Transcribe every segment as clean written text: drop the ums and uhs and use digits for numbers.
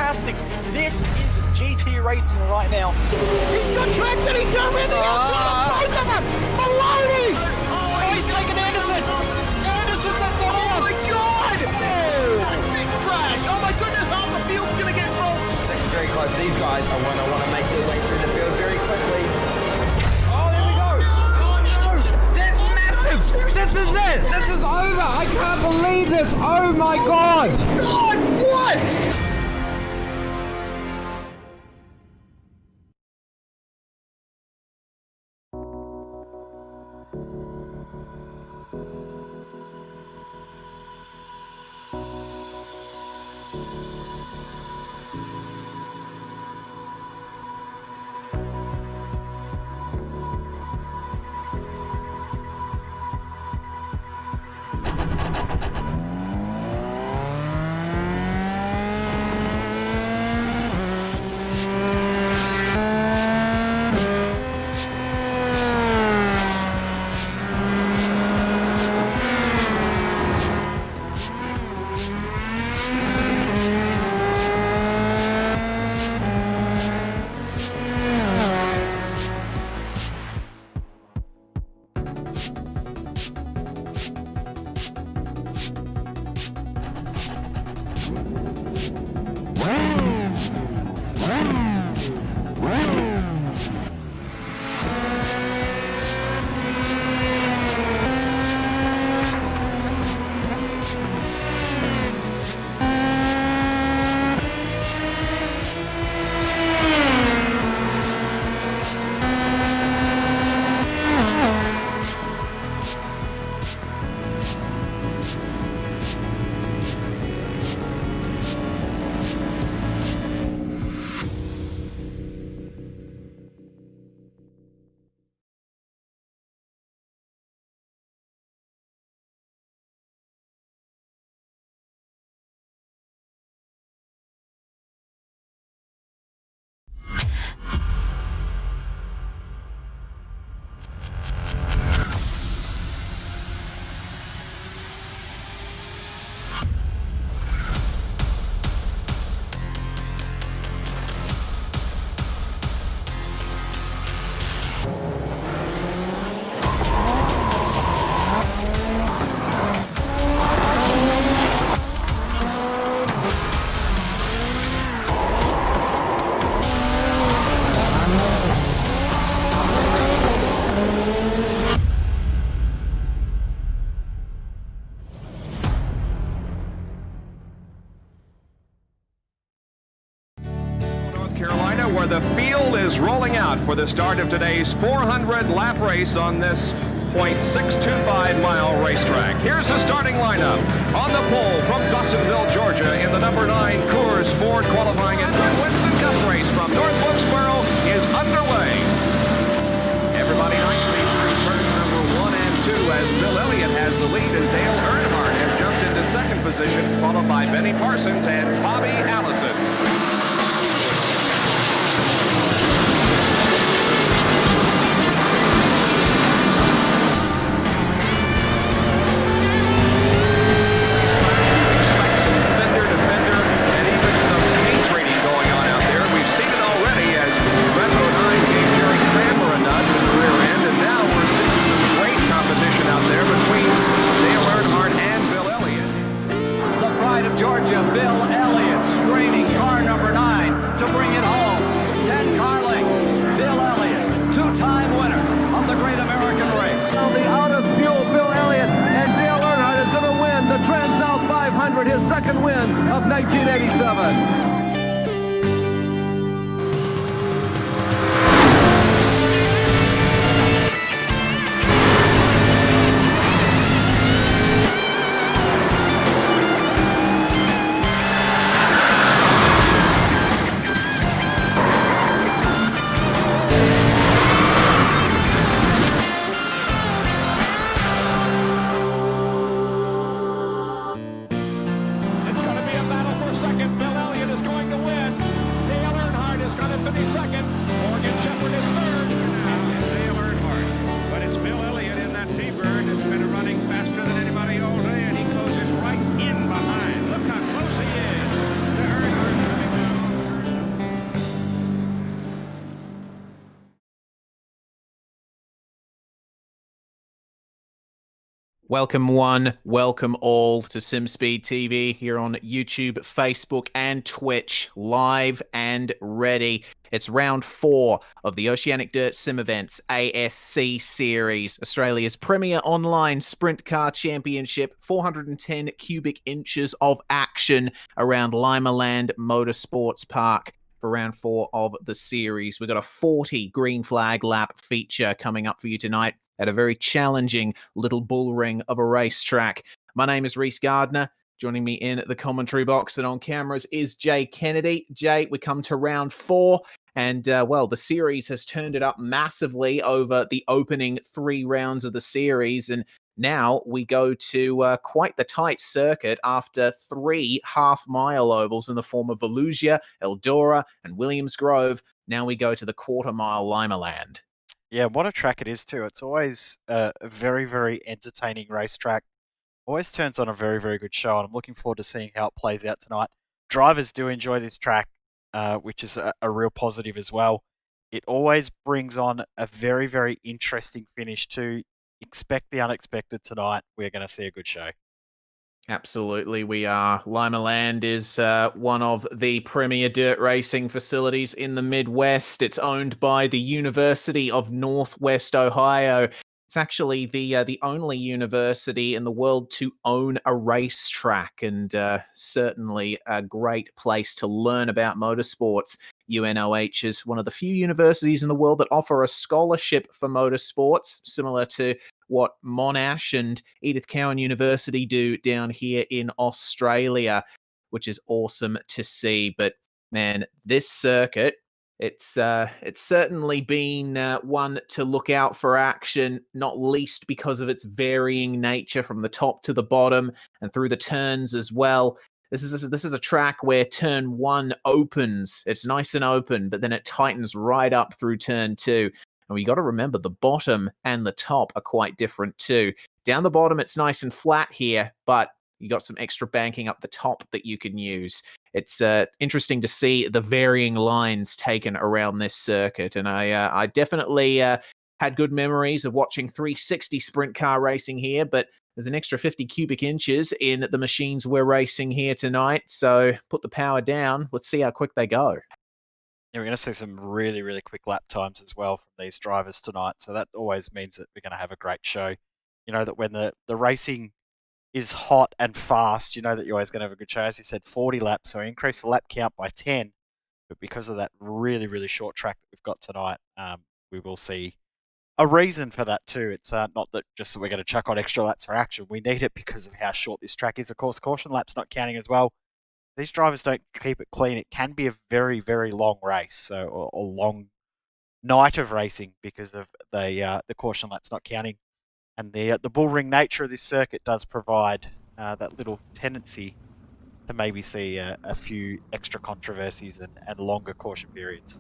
fantastic. This is GT racing right now. He's got traction, he's got rid of the outside, both of them! Maloney! Oh, he's taken Anderson! Anderson's up top! Oh my god! Oh! Big crash! Oh my goodness, half the field's gonna get rolled! This is very close. These guys are want to make their way through the field very quickly. Oh, there we go! Oh no! That's massive! This is it! This is over! I can't believe this! Oh my god! God, what? is rolling out for the start of today's 400-lap race on this .625-mile racetrack. Here's the starting lineup. On the pole from Dawsonville, Georgia, in the number 9 Coors Ford qualifying and Winston Cup race from North Wilkesboro is underway. Everybody nicely through turns number 1 and 2 as Bill Elliott has the lead and Dale Earnhardt has jumped into second position, followed by Benny Parsons and Bobby Allison. Georgia, Bill Elliott straining car number 9 to bring it home. 10 car lengths. Bill Elliott, two-time winner of the Great American Race. Now the out of fuel, Bill Elliott and Dale Earnhardt is going to win the Trans-South 500, his second win of 1987. Welcome one, welcome all to SimSpeed TV here on YouTube, Facebook and Twitch, live and ready. It's round 4 of the Oceanic Dirt Sim Events ASC Series, Australia's premier online sprint car championship, 410 cubic inches of action around Limaland Motorsports Park for round 4 of the series. We've got a 40 green flag lap feature coming up for you tonight at a very challenging little bull ring of a racetrack. My name is Reese Gardner. Joining me in the commentary box and on cameras is Jay Kennedy. Jay, we come to round 4, and well, the series has turned it up massively over the opening 3 rounds of the series, and now we go to quite the tight circuit after 3 half-mile ovals in the form of Volusia, Eldora, and Williams Grove. Now we go to the quarter-mile Limaland. Yeah, what a track it is too. It's always a very, very entertaining racetrack. Always turns on a very, very good show, and I'm looking forward to seeing how it plays out tonight. Drivers do enjoy this track, which is a real positive as well. It always brings on a very, very interesting finish too. Expect the unexpected tonight. We're going to see a good show. Absolutely, we are. Limaland is one of the premier dirt racing facilities in the Midwest. It's owned by the University of Northwest Ohio. It's actually the only university in the world to own a racetrack, and certainly a great place to learn about motorsports. UNOH is one of the few universities in the world that offer a scholarship for motorsports, similar to what Monash and Edith Cowan University do down here in Australia, which is awesome to see. But man, this circuit, it's certainly been one to look out for action, not least because of its varying nature from the top to the bottom and through the turns as well. This is a track where turn 1 opens. It's nice and open, but then it tightens right up through turn 2. And we got to remember the bottom and the top are quite different too. Down the bottom, it's nice and flat here, but you got some extra banking up the top that you can use. It's interesting to see the varying lines taken around this circuit, and I definitely had good memories of watching 360 sprint car racing here, but there's an extra 50 cubic inches in the machines we're racing here tonight, so put the power down. Let's see how quick they go. Yeah, we're going to see some really, really quick lap times as well from these drivers tonight, so that always means that we're going to have a great show. You know that when the racing is hot and fast, you know that you're always going to have a good show. As you said, 40 laps, so increase the lap count by 10. But because of that really, really short track that we've got tonight, we will see a reason for that too. It's not that just that we're going to chuck on extra laps for action. We need it because of how short this track is. Of course, caution laps not counting as well. These drivers don't keep it clean. It can be a very, very long race, so or long night of racing because of the caution laps not counting. And the bull ring nature of this circuit does provide that little tendency to maybe see a few extra controversies and longer caution periods.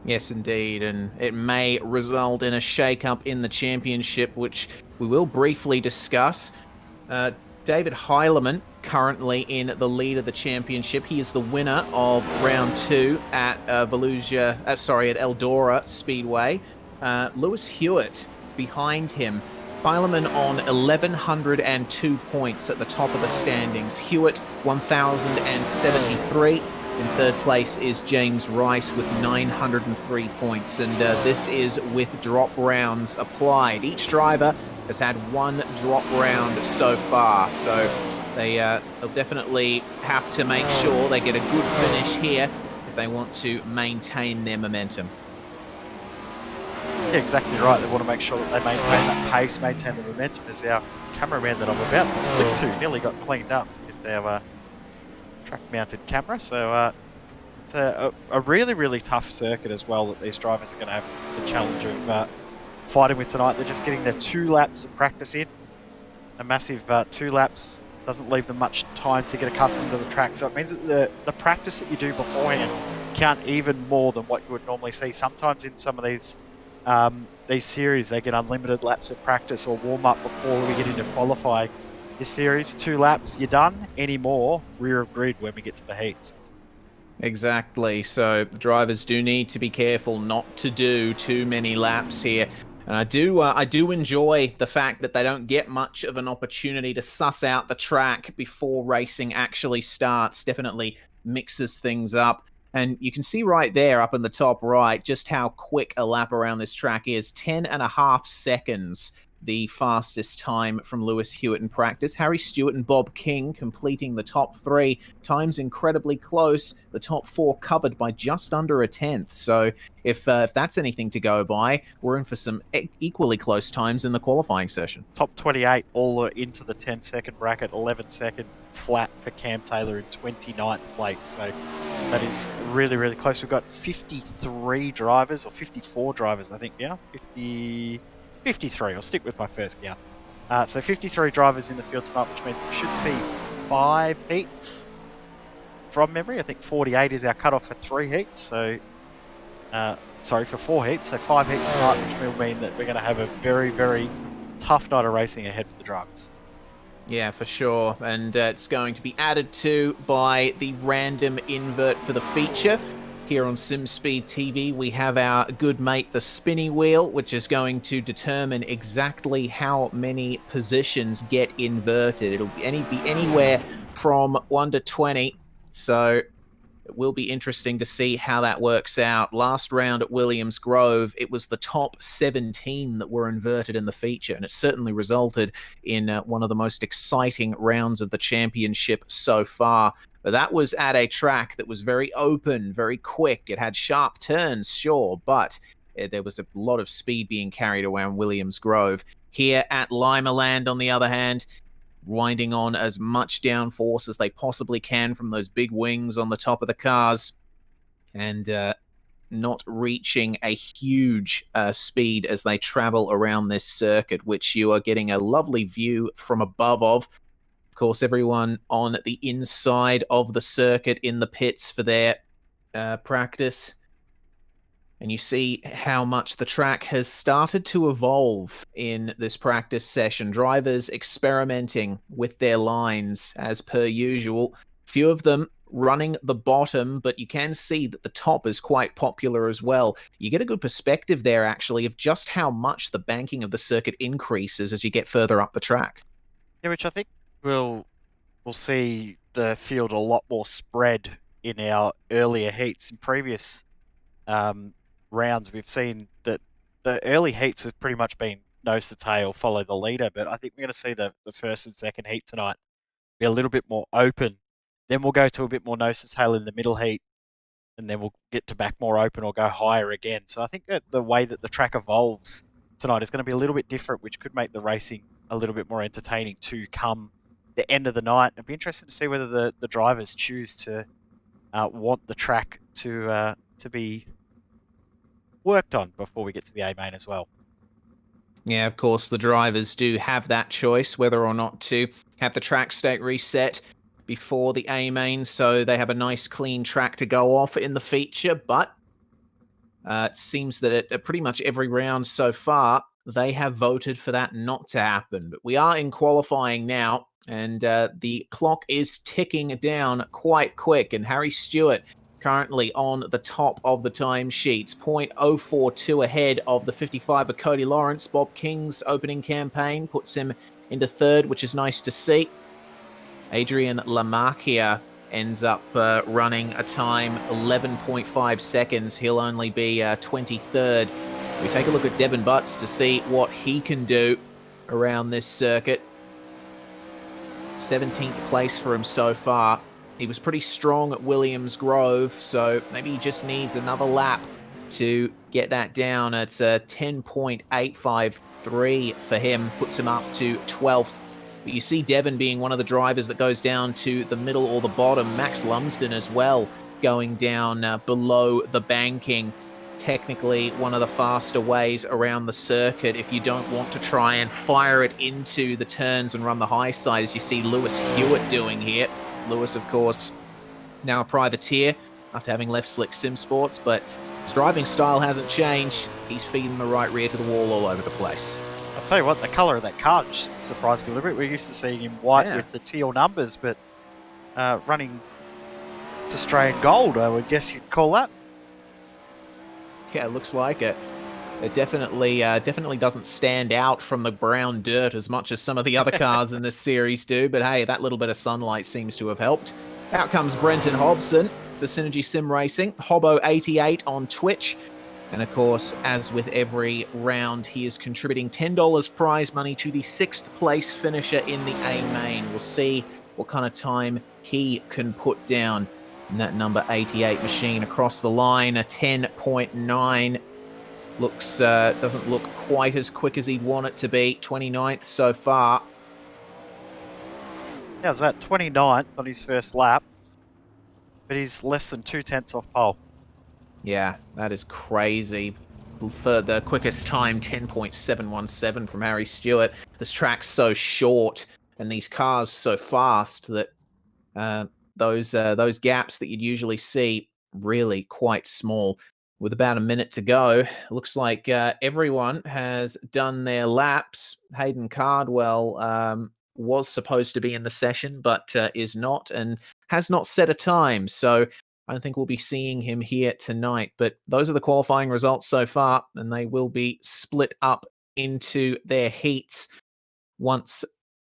Yes, indeed, and it may result in a shake-up in the championship, which we will briefly discuss. David Heilemann currently in the lead of the championship. He is the winner of round 2 at at Eldora Speedway. Lewis Hewitt behind him. Heilemann on 1,102 points at the top of the standings. Hewitt 1,073. In third place is James Rice with 903 points, and this is with drop rounds applied. Each driver has had one drop round so far, so they'll definitely have to make sure they get a good finish here if they want to maintain their momentum. Yeah, exactly right. They want to make sure that they maintain that pace, maintain the momentum. As our cameraman that I'm about to flick to nearly got cleaned up with their track-mounted camera. So it's a really, really tough circuit as well that these drivers are going to have the challenge of fighting with tonight. They're just getting their 2 laps of practice in. A massive 2 laps doesn't leave them much time to get accustomed to the track. So it means that the practice that you do beforehand count even more than what you would normally see. Sometimes in some of these series, they get unlimited laps of practice or warm-up before we get into qualifying. This series, 2 laps, you're done. Any more, rear of grid when we get to the heats. Exactly, so the drivers do need to be careful not to do too many laps here. And I do enjoy the fact that they don't get much of an opportunity to suss out the track before racing actually starts. Definitely mixes things up. And you can see right there up in the top right just how quick a lap around this track is. 10.5 seconds, the fastest time from Lewis Hewitt in practice. Harry Stewart and Bob King completing the top 3. Times incredibly close. The top 4 covered by just under a tenth. So if that's anything to go by, we're in for some equally close times in the qualifying session. Top 28 all into the 10-second bracket, 11-second flat for Cam Taylor in 29th place. So that is really, really close. We've got 53 drivers, or 54 drivers, I think, yeah? 53. I'll stick with my first count. So 53 drivers in the field tonight, which means we should see 5 heats from memory. I think 48 is our cutoff for 3 heats. So, for 4 heats. So 5 heats tonight, which will mean that we're going to have a very, very tough night of racing ahead for the drivers. Yeah, for sure. And it's going to be added to by the random invert for the feature. Here on SimSpeed TV, we have our good mate, the spinny wheel, which is going to determine exactly how many positions get inverted. It'll be anywhere from 1 to 20, so it will be interesting to see how that works out. Last round at Williams Grove, it was the top 17 that were inverted in the feature, and it certainly resulted in one of the most exciting rounds of the championship so far. But that was at a track that was very open, very quick. It had sharp turns, sure, but there was a lot of speed being carried around Williams Grove. Here at Limaland, on the other hand, winding on as much downforce as they possibly can from those big wings on the top of the cars, and not reaching a huge speed as they travel around this circuit, which you are getting a lovely view from above of. Of course, everyone on the inside of the circuit in the pits for their practice. And you see how much the track has started to evolve in this practice session. Drivers experimenting with their lines as per usual. Few of them running the bottom, but you can see that the top is quite popular as well. You get a good perspective there, actually, of just how much the banking of the circuit increases as you get further up the track. Yeah, which I think we'll see the field a lot more spread in our earlier heats. In previous rounds, we've seen that the early heats have pretty much been nose to tail, follow the leader, but I think we're going to see the first and second heat tonight be a little bit more open. Then we'll go to a bit more nose to tail in the middle heat, and then we'll get to back more open or go higher again. So I think that the way that the track evolves tonight is going to be a little bit different, which could make the racing a little bit more entertaining to come the end of the night. It'd be interesting to see whether the drivers choose to want the track to be worked on before we get to the A main as well. Yeah, of course, the drivers do have that choice whether or not to have the track state reset before the A main, so they have a nice clean track to go off in the feature, but it seems that at pretty much every round so far, they have voted for that not to happen. But we are in qualifying now, and the clock is ticking down quite quick, and Harry Stewart currently on the top of the timesheets, 0.042 ahead of the 55 of Cody Lawrence. Bob King's opening campaign puts him into third, which is nice to see. Adrian Lamarquia ends up running a time 11.5 seconds. He'll only be 23rd. We take a look at Devin Butts to see what he can do around this circuit. 17th place for him so far. He was pretty strong at Williams Grove, so maybe he just needs another lap to get that down. It's a 10.853 for him, puts him up to 12th. But you see Devin being one of the drivers that goes down to the middle or the bottom. Max Lumsden as well going down below the banking. Technically one of the faster ways around the circuit if you don't want to try and fire it into the turns and run the high side, as you see Lewis Hewitt doing here. Lewis, of course, now a privateer after having left Slick Sim Sports, but his driving style hasn't changed. He's feeding the right rear to the wall all over the place. I'll tell you what, the colour of that car just surprised me a little bit. We're used to seeing him white with the teal numbers, but running to Australian gold, I would guess you'd call that. Yeah, it looks like it. It definitely doesn't stand out from the brown dirt as much as some of the other cars in this series do, but hey, that little bit of sunlight seems to have helped. Out comes Brenton Hobson for Synergy Sim Racing, Hobbo88 on Twitch. And of course, as with every round, he is contributing $10 prize money to the 6th place finisher in the A main. We'll see what kind of time he can put down in that number 88 machine across the line. A 10.9 looks doesn't look quite as quick as he'd want it to be. 29th so far. Yeah, it was that 29th on his first lap, but he's less than 2/10 off pole. Yeah, that is crazy. For the quickest time, 10.717 from Harry Stewart. This track's so short and these cars so fast that those gaps that you'd usually see really quite small. With about a minute to go, looks like everyone has done their laps. Hayden Cardwell was supposed to be in the session, but is not and has not set a time. So I don't think we'll be seeing him here tonight. But those are the qualifying results so far, and they will be split up into their heats once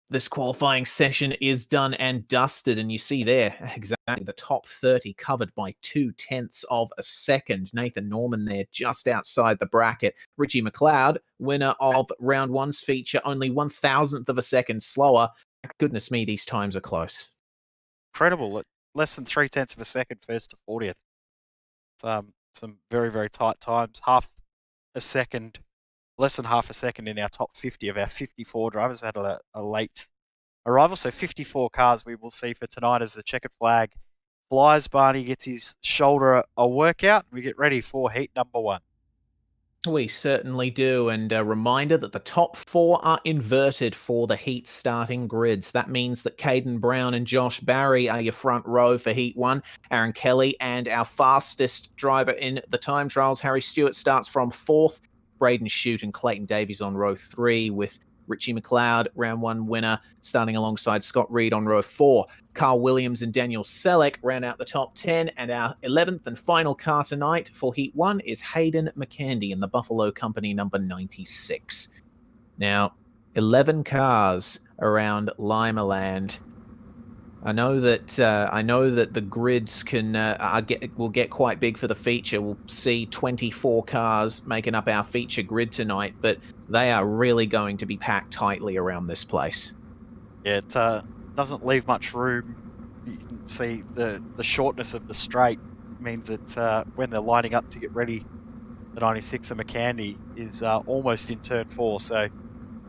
this qualifying session is done and dusted. And you see there exactly the top 30 covered by 0.2 of a second. Nathan Norman there just outside the bracket. Richie McLeod, winner of round one's feature, only 1,000th of a second slower. Goodness me, these times are close. Incredible. Less than 0.3 of a second first to 40th. Some very, very tight times. Half a second, less than half a second in our top 50 of our 54 drivers had a late arrival. So 54 cars we will see for tonight as the checkered flag flies. Barney gets his shoulder a workout. We get ready for heat number 1. We certainly do, and a reminder that the top 4 are inverted for the heat starting grids. That means that Caden Brown and Josh Barry are your front row for heat 1. Aaron Kelly and our fastest driver in the time trials, Harry Stewart, starts from 4th. Braden Shute and Clayton Davies on row 3, with Richie McLeod, round 1 winner, starting alongside Scott Reed on row 4. Carl Williams and Daniel Selleck round out the top 10, and our 11th and final car tonight for Heat 1 is Hayden McCandy in the Buffalo Company number 96. Now, 11 cars around Limaland. I know that the grids will get quite big for the feature. We'll see 24 cars making up our feature grid tonight, but they are really going to be packed tightly around this place. Yeah, it doesn't leave much room. You can see the shortness of the straight means that when they're lining up to get ready, the 96 of McCandy is almost in turn 4, so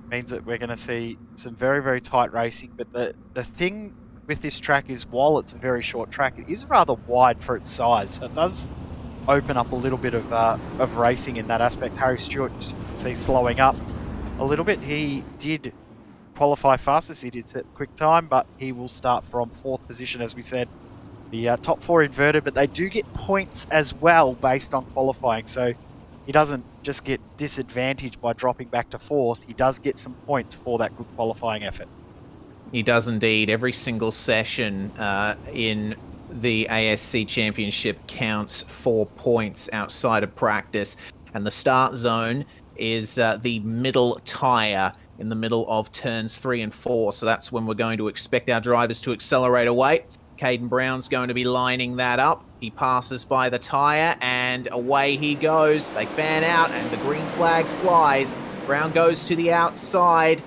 means that we're going to see some very, very tight racing. But the thing with this track is, while it's a very short track, it is rather wide for its size, so it does open up a little bit of racing in that aspect. Harry Stewart, you can see, slowing up a little bit. He did qualify fastest, he did set quick time, but he will start from 4th position, as we said. The top 4 inverted, but they do get points as well based on qualifying, so he doesn't just get disadvantaged by dropping back to 4th. He does get some points for that good qualifying effort. He does indeed. Every single session in the ASC Championship counts 4 points outside of practice, and the start zone is the middle tyre in the middle of turns 3 and 4, so that's when we're going to expect our drivers to accelerate away. Caden Brown's going to be lining that up. He passes by the tyre and away he goes. They fan out and the green flag flies. Brown goes to the outside,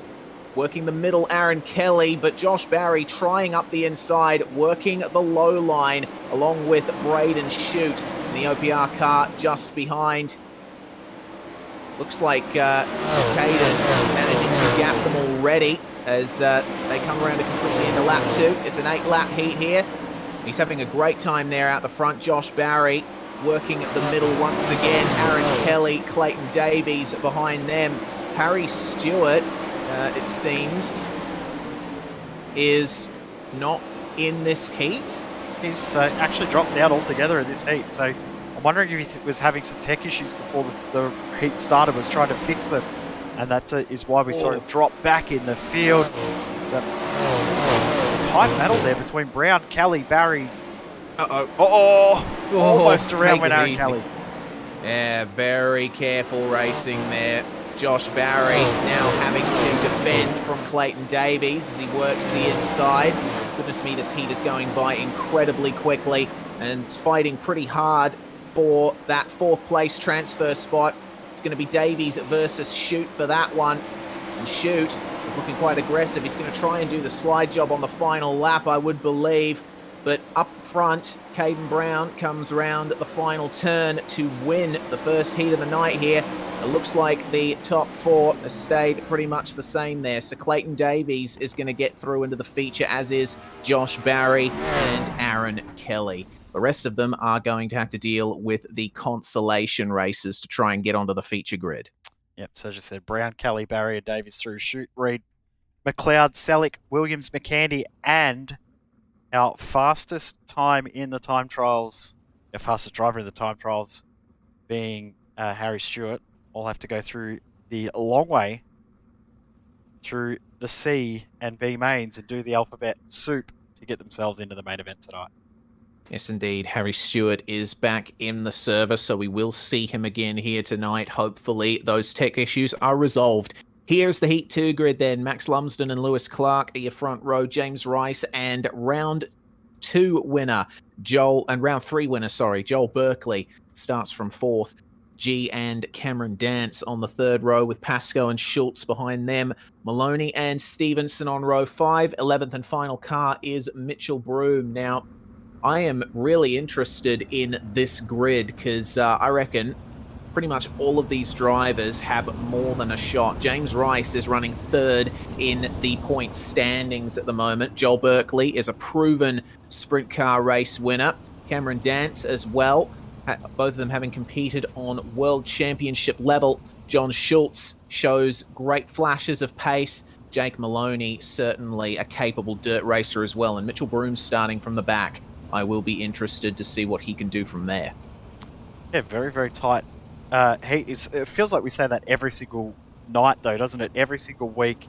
working the middle, Aaron Kelly, but Josh Barry trying up the inside, working the low line along with Braden Shute in the OPR car just behind. Looks like Caden managing to gap them already as they come around to completely into lap 2. It's an 8-lap heat here. He's having a great time there out the front. Josh Barry working the middle once again. Aaron Kelly, Clayton Davies behind them. Harry Stewart, it seems, is not in this heat. He's actually dropped out altogether in this heat, so I'm wondering if he was having some tech issues before the heat started, was trying to fix them, and that is why we saw him drop back in the field. It's a tight battle there between Brown, Kelly, Barry. Almost around when Aaron Kelly. Yeah, very careful racing there. Josh Barry now having to defend from Clayton Davies as he works the inside. Goodness me, this heat is going by incredibly quickly, and it's fighting pretty hard for that 4th place transfer spot. It's going to be Davies versus Shute for that one, and Shute is looking quite aggressive. He's going to try and do the slide job on the final lap, I would believe, but up front, Caden Brown comes around at the final turn to win the first heat of the night here. It looks like the top 4 has stayed pretty much the same there. So Clayton Davies is going to get through into the feature, as is Josh Barry and Aaron Kelly. The rest of them are going to have to deal with the consolation races to try and get onto the feature grid. Yep, so as you said, Brown, Kelly, Barry, and Davies through. Shute, Reed, McLeod, Selleck, Williams, McCandy, and our fastest time in the time trials, our fastest driver in the time trials being Harry Stewart, all have to go through the long way through the C and B mains and do the alphabet soup to get themselves into the main event tonight. Yes, indeed. Harry Stewart is back in the service, so we will see him again here tonight. Hopefully those tech issues are resolved. Here's the Heat 2 grid then. Max Lumsden and Lewis Clark are your front row. James Rice and round 2 winner, round 3 winner, Joel Berkeley starts from 4th. G and Cameron Dance on the 3rd row with Pascoe and Schultz behind them. Maloney and Stevenson on row 5. 11th and final car is Mitchell Broom. Now, I am really interested in this grid because I reckon pretty much all of these drivers have more than a shot. James Rice is running 3rd in the point standings at the moment. Joel Berkeley is a proven sprint car race winner. Cameron Dance as well. Both of them having competed on world championship level. John Schultz shows great flashes of pace. Jake Maloney, certainly a capable dirt racer as well. And Mitchell Broom starting from the back. I will be interested to see what he can do from there. Yeah, very, very tight. It feels like we say that every single night, though, doesn't it? Every single week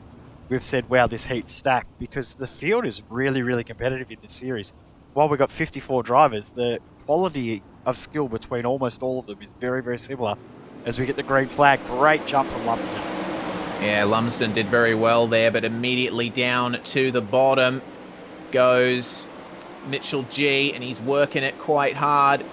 we've said, wow, this heat's stacked, because the field is really, really competitive in this series. While we've got 54 drivers, the quality of skill between almost all of them is very, very similar. As we get the green flag, great jump from Lumsden. Yeah, Lumsden did very well there, but immediately down to the bottom goes Mitchell G, and he's working it quite hard.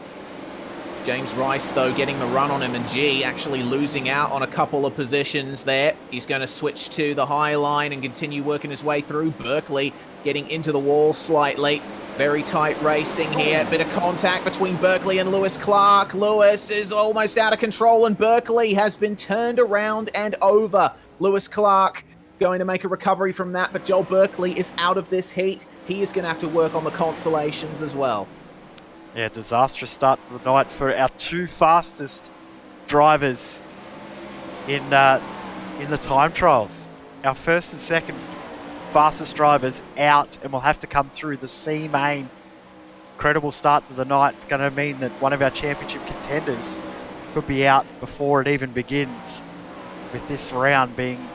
James Rice, though, getting the run on him, and G actually losing out on a couple of positions there. He's going to switch to the high line and continue working his way through. Berkeley getting into the wall slightly. Very tight racing here. Bit of contact between Berkeley and Lewis Clark. Lewis is almost out of control, and Berkeley has been turned around and over. Lewis Clark going to make a recovery from that, but Joel Berkeley is out of this heat. He is going to have to work on the consolations as well. Yeah, disastrous start to the night for our two fastest drivers in the time trials. Our first and second fastest drivers out, and we'll have to come through the C main. Incredible start to the night. It's going to mean that one of our championship contenders could be out before it even begins, with this round being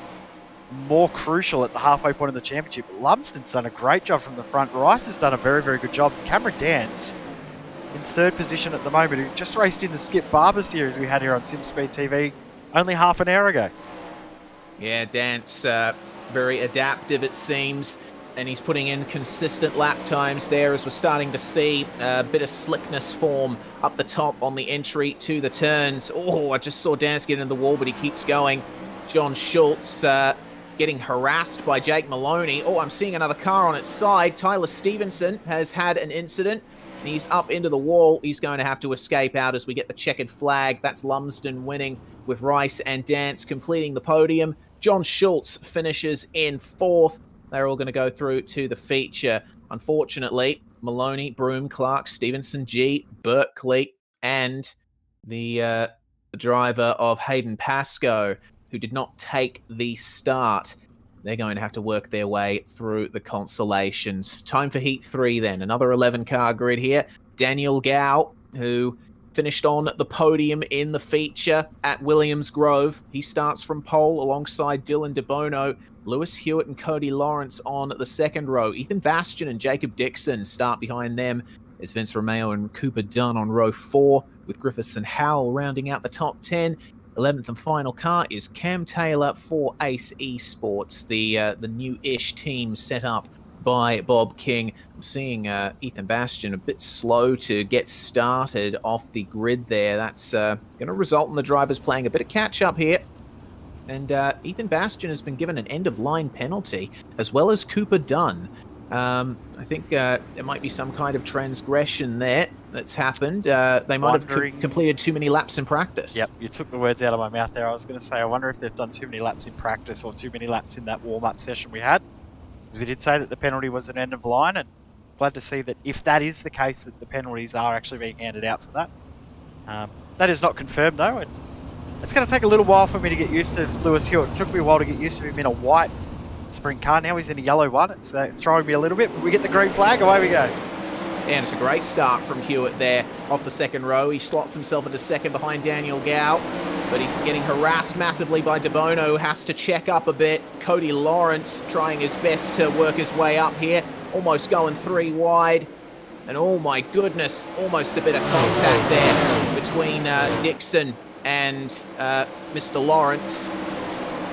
more crucial at the halfway point of the championship. Lumsden's done a great job from the front. Rice has done a very, very good job. Cameron Dance in third position at the moment, who just raced in the Skip Barber series we had here on SimSpeed TV only half an hour ago. Yeah, Dance, very adaptive it seems, and he's putting in consistent lap times there as we're starting to see a bit of slickness form up the top on the entry to the turns. Oh, I just saw Dance get in the wall, but he keeps going. John Schultz getting harassed by Jake Maloney. Oh, I'm seeing another car on its side. Tyler Stevenson has had an incident. He's up into the wall. He's going to have to escape out as we get the checkered flag. That's Lumsden winning, with Rice and Dance completing the podium. John Schultz finishes in fourth. They're all going to go through to the feature. Unfortunately, Maloney, Broom, Clark, Stevenson, G, Berkeley, and the driver of Hayden Pascoe, who did not take the start, they're going to have to work their way through the consolations. Time for Heat 3 then. Another 11-car grid here. Daniel Gow, who finished on the podium in the feature at Williams Grove. He starts from pole alongside Dylan DeBono. Lewis Hewitt and Cody Lawrence on the second row. Ethan Bastian and Jacob Dixon start behind them. There's Vince Romeo and Cooper Dunn on row 4, with Griffiths and Howell rounding out the top 10. 11th and final car is Cam Taylor for Ace Esports, the new-ish team set up by Bob King. I'm seeing Ethan Bastian a bit slow to get started off the grid there. That's going to result in the drivers playing a bit of catch-up here. And Ethan Bastian has been given an end-of-line penalty, as well as Cooper Dunn. I think there might be some kind of transgression there that's happened. They might have completed too many laps in practice. Yep, you took the words out of my mouth there. I was going to say, I wonder if they've done too many laps in practice or too many laps in that warm-up session we had. Because we did say that the penalty was an end of line, and glad to see that if that is the case, that the penalties are actually being handed out for that. That is not confirmed, though, and it's going to take a little while for me to get used to Lewis Hewitt. It took me a while to get used to him in a white sprint car. Now he's in a yellow one. It's throwing me a little bit, but we get the green flag, away we go. And it's a great start from Hewitt there off the second row. He slots himself into second behind Daniel Gow, but he's getting harassed massively by DeBono, who has to check up a bit. Cody Lawrence trying his best to work his way up here, almost going 3 wide. And oh my goodness, almost a bit of contact there between Dixon and Mr. Lawrence.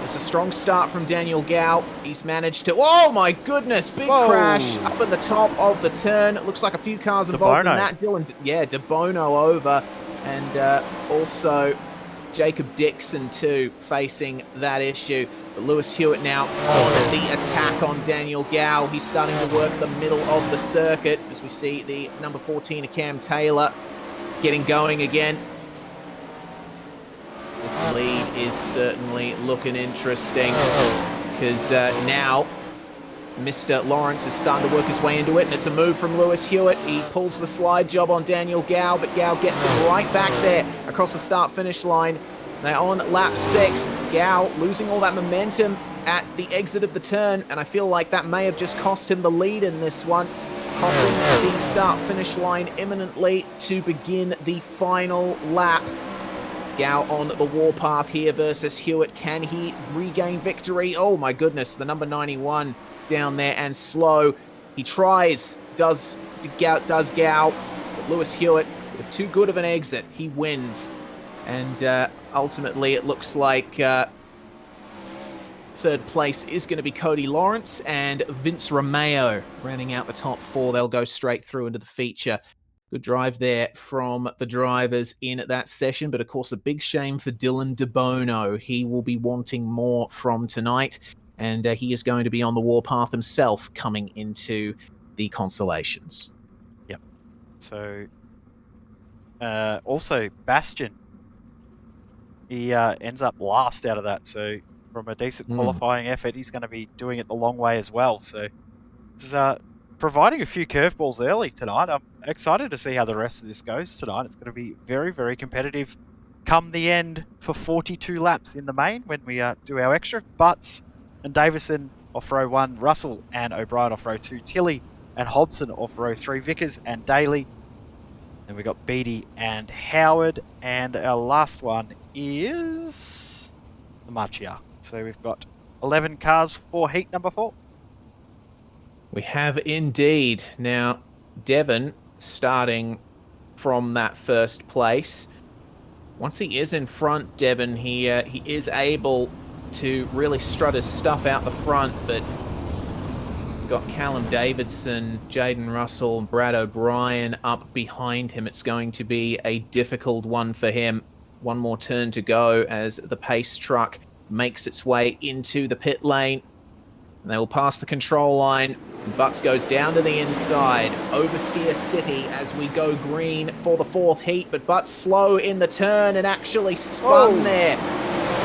It's a strong start from Daniel Gow. He's managed to... Oh, my goodness! Big crash up at the top of the turn. It looks like a few cars involved in that. DeBono over. And also Jacob Dixon, too, facing that issue. But Lewis Hewitt now on the attack on Daniel Gow. He's starting to work the middle of the circuit, as we see the number 14 of Cam Taylor getting going again. This lead is certainly looking interesting, because now Mr. Lawrence is starting to work his way into it, and it's a move from Lewis Hewitt. He pulls the slide job on Daniel Gow, but Gow gets it right back there across the start-finish line. They're on lap 6. Gow losing all that momentum at the exit of the turn, and I feel like that may have just cost him the lead in this one. Crossing the start-finish line imminently to begin the final lap. Gow on the warpath here versus Hewitt. Can he regain victory? Oh my goodness, the number 91 down there and slow. He tries, does Gow, but Lewis Hewitt, with too good of an exit, he wins. And ultimately it looks like third place is going to be Cody Lawrence and Vince Romeo rounding out the top 4. They'll go straight through into the feature. Good drive there from the drivers in that session, but of course a big shame for Dylan DeBono. He will be wanting more from tonight, and he is going to be on the warpath himself coming into the consolations. Yep. So, also Bastion, he ends up last out of that. So, from a decent qualifying effort, he's going to be doing it the long way as well. So, this is providing a few curveballs early tonight. I'm excited to see how the rest of this goes tonight. It's going to be very, very competitive come the end for 42 laps in the main when we do our extra. Butts and Davison off row 1, Russell and O'Brien off row 2, Tilley and Hobson off row 3, Vickers and Daly. Then we got Beattie and Howard, and our last one is the Marchia. So we've got 11 cars for heat number 4. We have indeed. Now, Devon starting from that first place. Once he is in front, Devon, he is able to really strut his stuff out the front, but got Callum Davidson, Jaden Russell, and Brad O'Brien up behind him. It's going to be a difficult one for him. One more turn to go as the pace truck makes its way into the pit lane. And they will pass the control line. Butts goes down to the inside. Oversteer City as we go green for the 4th heat, but Butts slow in the turn and actually spun there.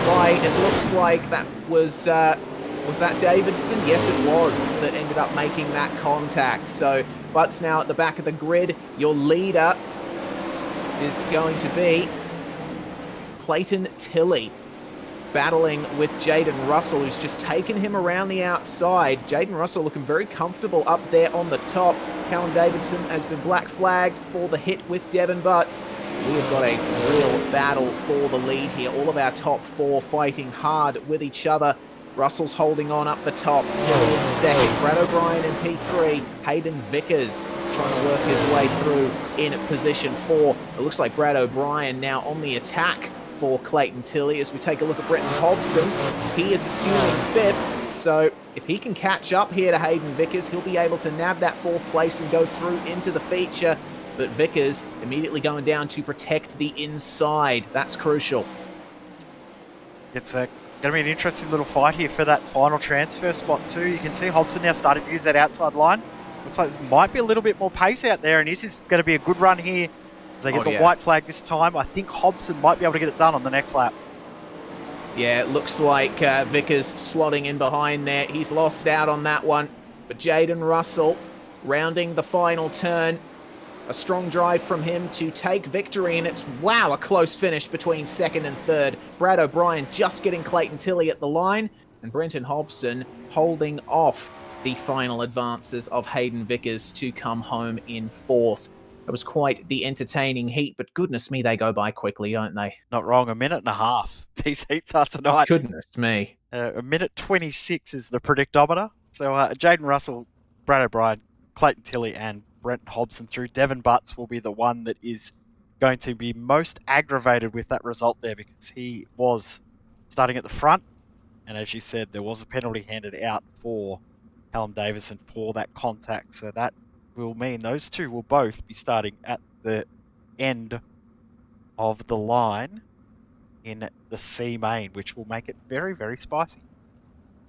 Right, it looks like that was that Davidson? Yes, it was, that ended up making that contact. So Butts now at the back of the grid. Your leader is going to be Clayton Tilley, battling with Jaden Russell, who's just taken him around the outside. Jaden Russell looking very comfortable up there on the top. Callum Davidson has been black flagged for the hit with Devon Butts. We have got a real battle for the lead here. All of our top 4 fighting hard with each other. Russell's holding on up the top. Tilley in second. Brad O'Brien in P3. Hayden Vickers trying to work his way through in position 4. It looks like Brad O'Brien now on the attack for Clayton Tilley. As we take a look at Brenton Hobson, he is assuming 5th, so if he can catch up here to Hayden Vickers, he'll be able to nab that 4th place and go through into the feature, but Vickers immediately going down to protect the inside. That's crucial. It's going to be an interesting little fight here for that final transfer spot too. You can see Hobson now starting to use that outside line. Looks like there might be a little bit more pace out there, and this is going to be a good run here. As they get the white flag this time, I think Hobson might be able to get it done on the next lap. Yeah, it looks like Vickers slotting in behind there. He's lost out on that one. But Jaden Russell rounding the final turn. A strong drive from him to take victory, and it's, wow, a close finish between 2nd and 3rd. Brad O'Brien just getting Clayton Tilley at the line, and Brenton Hobson holding off the final advances of Hayden Vickers to come home in 4th. It was quite the entertaining heat, but goodness me, they go by quickly, don't they? Not wrong, 1.5 minutes. These heats are tonight. Goodness me. 1:26 is the predictometer. So Jaden Russell, Brad O'Brien, Clayton Tilley, and Brenton Hobson through. Devon Butts will be the one that is going to be most aggravated with that result there, because he was starting at the front, and as you said, there was a penalty handed out for Callum Davison for that contact, so that will mean those two will both be starting at the end of the line in the C main, which will make it very, very spicy.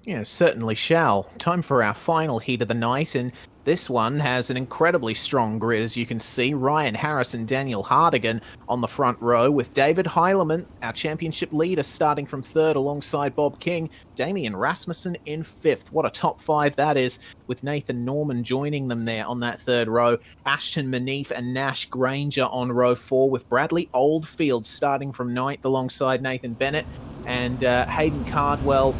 Yeah, certainly shall. Time for our final heat of the night, and this one has an incredibly strong grid, as you can see. Ryan Harris and Daniel Hardigan on the front row, with David Heilemann, our championship leader, starting from 3rd alongside Bob King. Damian Rasmussen in 5th. What a top 5 that is, with Nathan Norman joining them there on that 3rd row. Ashton Manif and Nash Granger on row 4, with Bradley Oldfield starting from 9th alongside Nathan Bennett. And Hayden Cardwell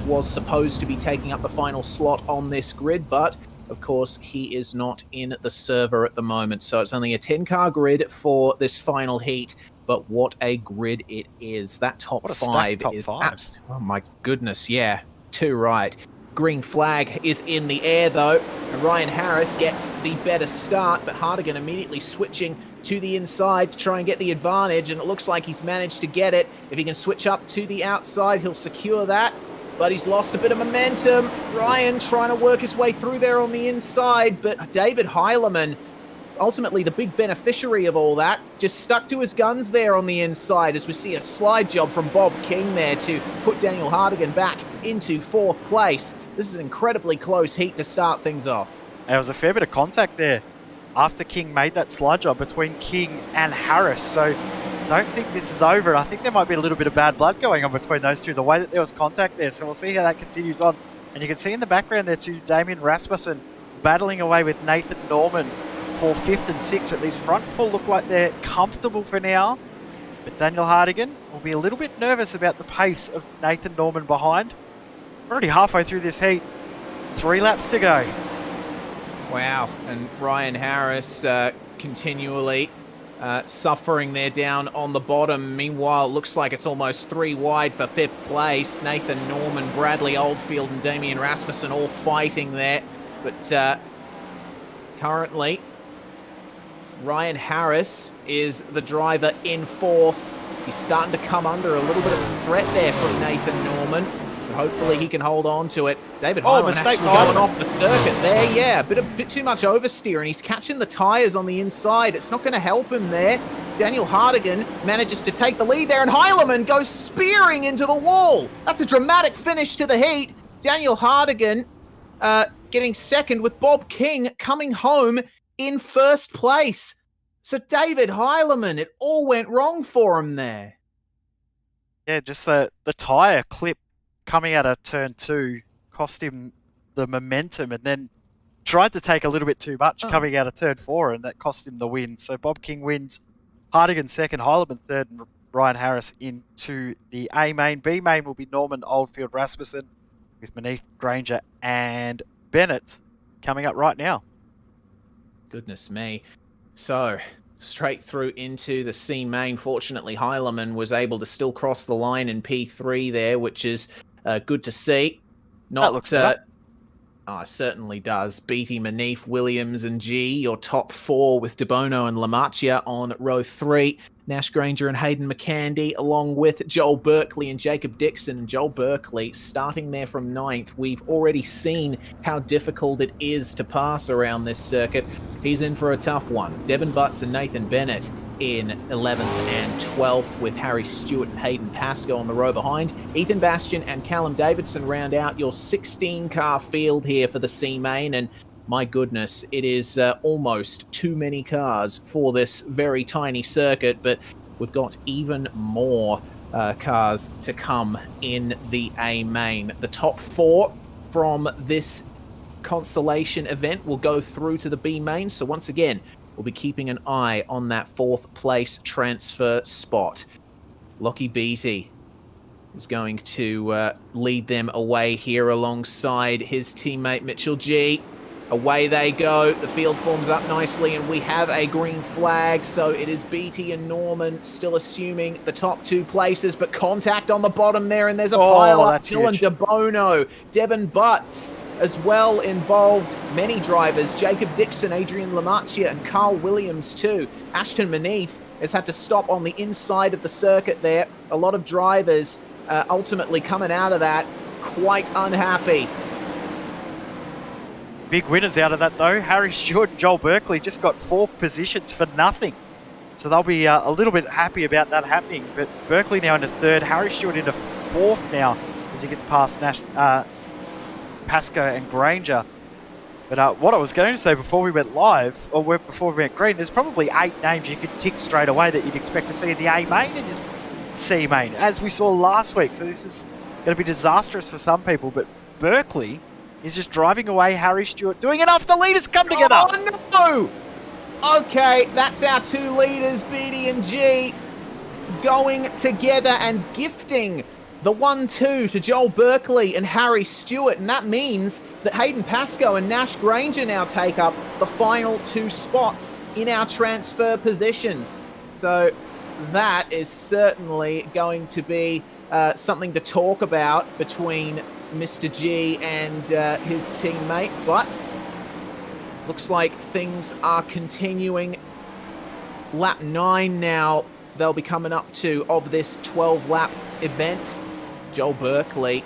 was supposed to be taking up the final slot on this grid, but of course he is not in the server at the moment, so it's only a 10-car grid for this final heat. But what a grid it is. That top 5 is absolutely, oh my goodness, yeah, too right. Green flag is in the air though, and Ryan Harris gets the better start, but Hardigan immediately switching to the inside to try and get the advantage, and it looks like he's managed to get it. If he can switch up to the outside, he'll secure that, but he's lost a bit of momentum. Ryan trying to work his way through there on the inside, but David Heilemann ultimately the big beneficiary of all that, just stuck to his guns there on the inside as we see a slide job from Bob King there to put Daniel Hardigan back into 4th place. This is an incredibly close heat to start things off. There was a fair bit of contact there after King made that slide job between King and Harris. So don't think this is over. I think there might be a little bit of bad blood going on between those two, the way that there was contact there. So we'll see how that continues on. And you can see in the background there too, Damien Rasmussen battling away with Nathan Norman for 5th and 6th. But these front 4 look like they're comfortable for now. But Daniel Hardigan will be a little bit nervous about the pace of Nathan Norman behind. We're already halfway through this heat. 3 laps to go. Wow, and Ryan Harris continually suffering there down on the bottom. Meanwhile, it looks like it's almost 3 wide for 5th place. Nathan Norman, Bradley Oldfield and Damien Rasmussen all fighting there. But currently, Ryan Harris is the driver in 4th. He's starting to come under a little bit of a threat there from Nathan Norman. Hopefully he can hold on to it. David Hyland actually going off the circuit there. Yeah, a bit too much oversteer, and he's catching the tyres on the inside. It's not going to help him there. Daniel Hardigan manages to take the lead there, and Heilemann goes spearing into the wall. That's a dramatic finish to the heat. Daniel Hardigan getting 2nd with Bob King coming home in 1st place. So David Heilemann, it all went wrong for him there. Yeah, just the tyre clip coming out of turn 2 cost him the momentum, and then tried to take a little bit too much coming out of turn 4, and that cost him the win. So Bob King wins, Hardigan 2nd, Heilemann 3rd, and Ryan Harris into the A main. B main will be Norman, Oldfield, Rasmussen, with Manith, Granger and Bennett coming up right now. Goodness me. So straight through into the C main. Fortunately, Heilemann was able to still cross the line in P3 there, which is good to see. That looks better. Certainly does. Beatty, Manif, Williams and G, your top 4 with DeBono and Lamacchia on row 3. Nash Granger and Hayden McCandy, along with Joel Berkeley and Jacob Dixon. And Joel Berkeley starting there from 9th. We've already seen how difficult it is to pass around this circuit. He's in for a tough one. Devin Butts and Nathan Bennett in 11th and 12th, with Harry Stewart and Hayden Pascoe on the row behind. Ethan Bastian and Callum Davidson round out your 16-car field here for the C main, and my goodness, it is almost too many cars for this very tiny circuit, but we've got even more cars to come in the A main. The top 4 from this consolation event will go through to the B main, so once again, we'll be keeping an eye on that 4th place transfer spot. Lockie Beatty is going to lead them away here alongside his teammate Mitchell G. Away they go. The field forms up nicely, and we have a green flag. So it is Beatty and Norman still assuming the top 2 places, but contact on the bottom there, and there's a pile up. Dylan DeBono, Devin Butts as well involved. Many drivers, Jacob Dixon, Adrian Lamacchia, and Carl Williams too. Ashton Manif has had to stop on the inside of the circuit there. A lot of drivers ultimately coming out of that quite unhappy. Big winners out of that though. Harry Stewart and Joel Berkeley just got 4 positions for nothing. So they'll be a little bit happy about that happening. But Berkeley now into 3rd, Harry Stewart into 4th now as he gets past Pascoe and Granger. But what I was going to say before we went live, or before we went green, there's probably 8 names you could tick straight away that you'd expect to see in the A main and this C main, as we saw last week. So this is going to be disastrous for some people. But Berkeley is just driving away Harry Stewart, doing enough. The leaders come together. Oh no! Okay, that's our 2 leaders, Beatty and G, going together and gifting the 1-2 to Joel Berkeley and Harry Stewart, and that means that Hayden Pascoe and Nash Granger now take up the final 2 spots in our transfer positions. So that is certainly going to be something to talk about between Mr. G and his teammate, but looks like things are continuing. Lap 9 now they'll be coming up to of this 12-lap event. Joel Berkeley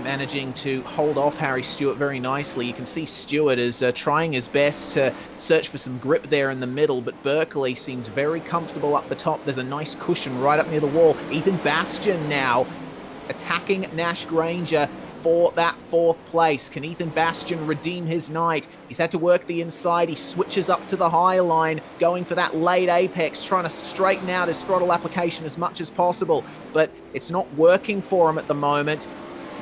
managing to hold off Harry Stewart very nicely. You can see Stewart is trying his best to search for some grip there in the middle, but Berkeley seems very comfortable up the top. There's a nice cushion right up near the wall. Ethan Bastian now attacking Nash Granger for that 4th place. Can Ethan Bastian redeem his night? He's had to work the inside. He switches up to the high line, going for that late apex, trying to straighten out his throttle application as much as possible, but it's not working for him at the moment.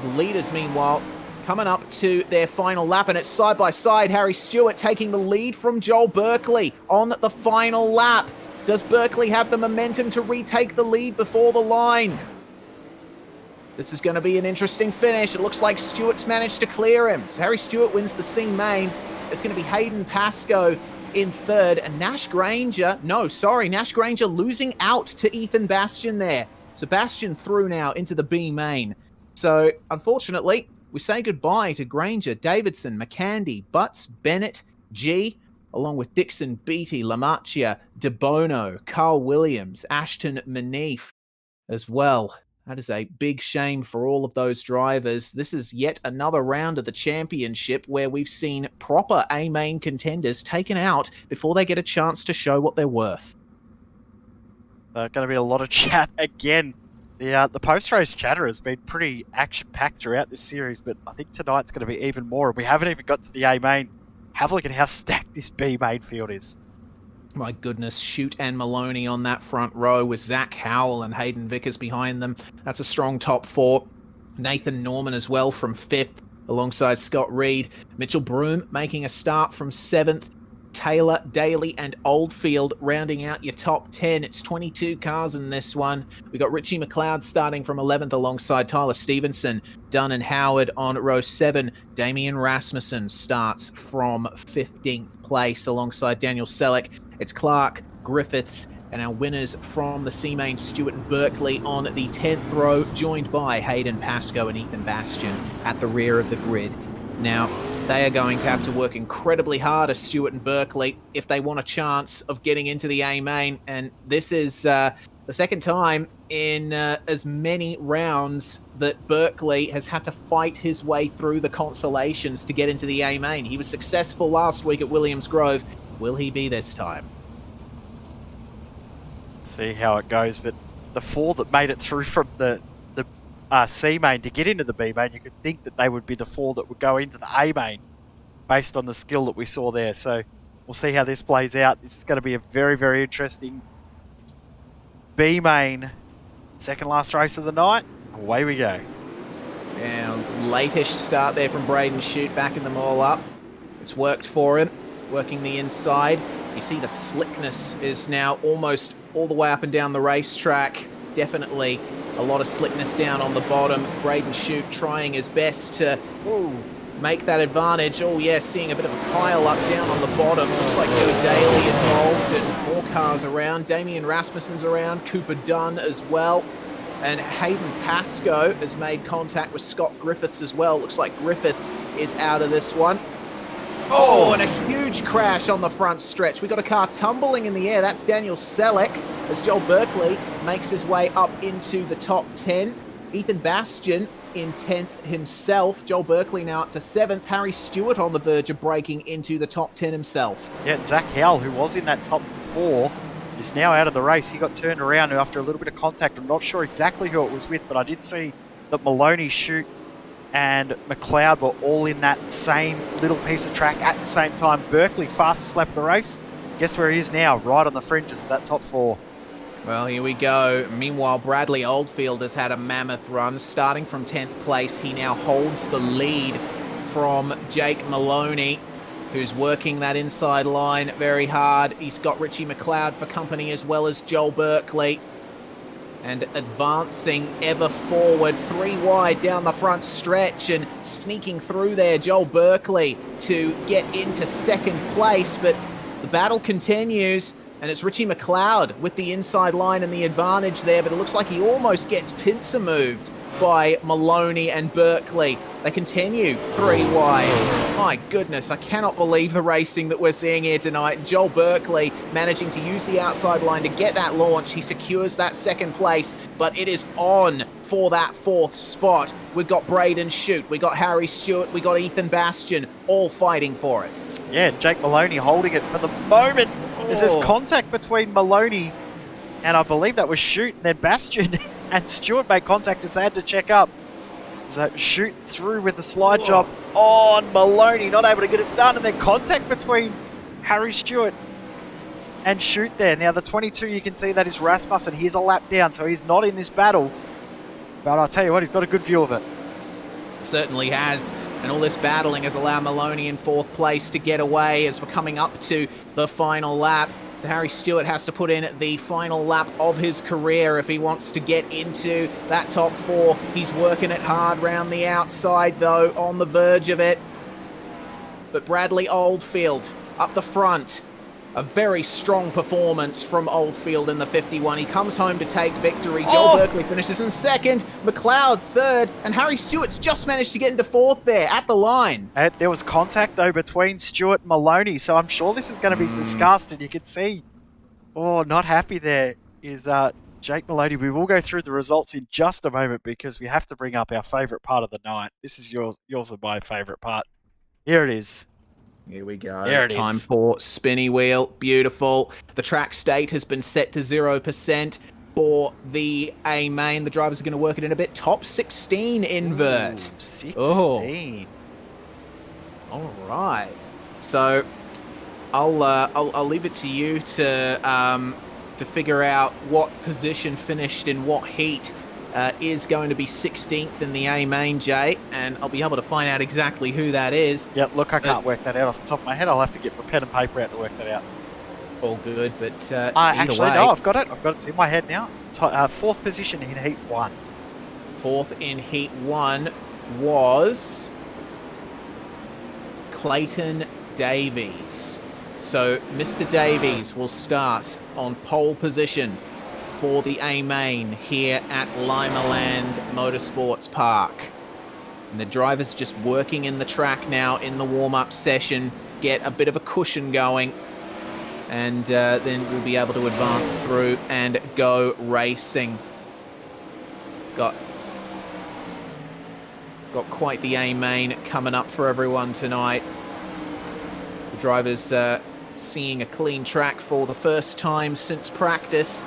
The leaders, meanwhile, coming up to their final lap, and it's side by side. Harry Stewart taking the lead from Joel Berkeley on the final lap. Does Berkeley have the momentum to retake the lead before the line? This is going to be an interesting finish. It looks like Stewart's managed to clear him. So Harry Stewart wins the C main. It's going to be Hayden Pascoe in 3rd, and Nash Granger losing out to Ethan Bastian there. Sebastian through now into the B main. So, unfortunately, we say goodbye to Granger, Davidson, McCandy, Butts, Bennett, G, along with Dixon, Beattie, Lamacchia, DeBono, Carl Williams, Ashton, Manif as well. That is a big shame for all of those drivers. This is yet another round of the championship where we've seen proper A-main contenders taken out before they get a chance to show what they're worth. Going to be a lot of chat again. The post-race chatter has been pretty action-packed throughout this series, but I think tonight's going to be even more. We haven't even got to the A-main. Have a look at how stacked this B-main field is. My goodness, Shute and Maloney on that front row with Zach Howell and Hayden Vickers behind them. That's a strong top 4. Nathan Norman as well from 5th alongside Scott Reed. Mitchell Broom making a start from 7th. Taylor, Daly and Oldfield rounding out your top 10. It's 22 cars in this one. We got Richie McLeod starting from 11th alongside Tyler Stevenson. Dunn and Howard on row 7. Damian Rasmussen starts from 15th place alongside Daniel Selleck. It's Clark, Griffiths, and our winners from the C-Main, Stewart and Berkeley on the 10th row, joined by Hayden Pascoe and Ethan Bastian at the rear of the grid. Now, they are going to have to work incredibly hard as Stewart and Berkeley if they want a chance of getting into the A-Main, and this is the second time in as many rounds that Berkeley has had to fight his way through the consolations to get into the A-Main. He was successful last week at Williams Grove. Will he be this time? See how it goes, but the 4 that made it through from the C main to get into the B main, you could think that they would be the 4 that would go into the A main based on the skill that we saw there. So we'll see how this plays out. This is going to be a very, very interesting B main, second last race of the night. Away we go. And late-ish start there from Braden Shute, backing them all up. It's worked for him, working the inside. You see the slickness is now almost all the way up and down the racetrack. Definitely a lot of slickness down on the bottom. Braden Shute trying his best to make that advantage. Oh yeah, seeing a bit of a pile up down on the bottom. Looks like Joe Daly involved and more cars around. Damian Rasmussen's around, Cooper Dunn as well. And Hayden Pascoe has made contact with Scott Griffiths as well. Looks like Griffiths is out of this one. Oh, and a huge crash on the front stretch. We got a car tumbling in the air. That's Daniel Selleck as Joel Berkeley makes his way up into the top 10. Ethan Bastian in 10th himself. Joel Berkeley now up to 7th. Harry Stewart on the verge of breaking into the top 10 himself. Yeah, Zach Howell, who was in that top 4, is now out of the race. He got turned around after a little bit of contact. I'm not sure exactly who it was with, but I did see that Maloney, Shute, and McLeod were all in that same little piece of track at the same time. Berkeley, fastest lap of the race. Guess where he is now? Right on the fringes of that top 4. Well, here we go. Meanwhile, Bradley Oldfield has had a mammoth run. Starting from 10th place, he now holds the lead from Jake Maloney, who's working that inside line very hard. He's got Richie McLeod for company as well as Joel Berkeley. And advancing ever forward, 3 wide down the front stretch and sneaking through there, Joel Berkeley to get into 2nd place. But the battle continues, and it's Richie McLeod with the inside line and the advantage there, but it looks like he almost gets pincer moved by Maloney and Berkeley. They continue 3 wide. My goodness, I cannot believe the racing that we're seeing here tonight. Joel Berkeley managing to use the outside line to get that launch. He secures that 2nd place, but it is on for that 4th spot. We've got Braden Shute, we got Harry Stewart, we got Ethan Bastian, all fighting for it. Yeah, Jake Maloney holding it for the moment. There's this contact between Maloney and I believe that was Shute, and then Bastian and Stewart made contact as they had to check up. So Shute through with the slide job on Maloney, not able to get it done, and then contact between Harry Stewart and Shute there. Now the 22, you can see that is Rasmussen. He's a lap down, so he's not in this battle. But I'll tell you what, he's got a good view of it. Certainly has. And all this battling has allowed Maloney in 4th place to get away as we're coming up to the final lap. So Harry Stewart has to put in the final lap of his career if he wants to get into that top 4. He's working it hard round the outside, though, on the verge of it. But Bradley Oldfield up the front. A very strong performance from Oldfield in the 51. He comes home to take victory. Joel Berkeley finishes in 2nd, McLeod 3rd, and Harry Stewart's just managed to get into 4th there at the line. There was contact, though, between Stewart and Maloney, so I'm sure this is going to be discussed, and you can see, not happy there is Jake Maloney. We will go through the results in just a moment because we have to bring up our favourite part of the night. This is yours and my favourite part. Here it is. Here we go. There it Time is. for spinny wheel. Beautiful. The track state has been set to 0% for the A main. The drivers are going to work it in a bit. Top 16 invert. Ooh, 16. All right. So I'll leave it to you to figure out what position finished in what heat is going to be 16th in the A main, Jay, and I'll be able to find out exactly who that is. Yeah, look, I can't work that out off the top of my head. I'll have to get my pen and paper out to work that out. All good, but Actually, either way, no, I've got it. It's in my head now. 4th position in Heat 1. 4th in Heat 1 was Clayton Davies. So Mr. Davies will start on pole position for the A main here at Limaland Motorsports Park. And the drivers just working in the track now in the warm-up session, get a bit of a cushion going, and then we'll be able to advance through and go racing. Got quite the A main coming up for everyone tonight. The drivers seeing a clean track for the first time since practice.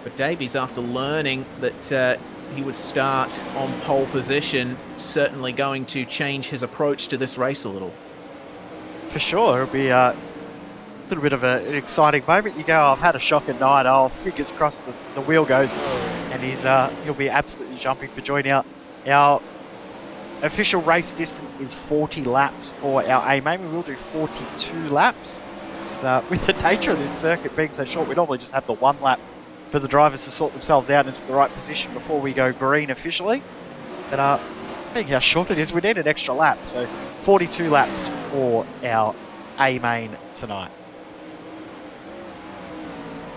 But Davies, after learning that he would start on pole position, certainly going to change his approach to this race a little. For sure, it'll be a little bit of an exciting moment. You go, I've had a shocking night. Oh, fingers crossed the wheel goes, and he'll be absolutely jumping for joy now. Our official race distance is 40 laps for our A main. We will do 42 laps. So, with the nature of this circuit being so short, we normally just have the 1 lap for the drivers to sort themselves out into the right position before we go green officially. But being how short it is, we need an extra lap. So 42 laps for our A main tonight.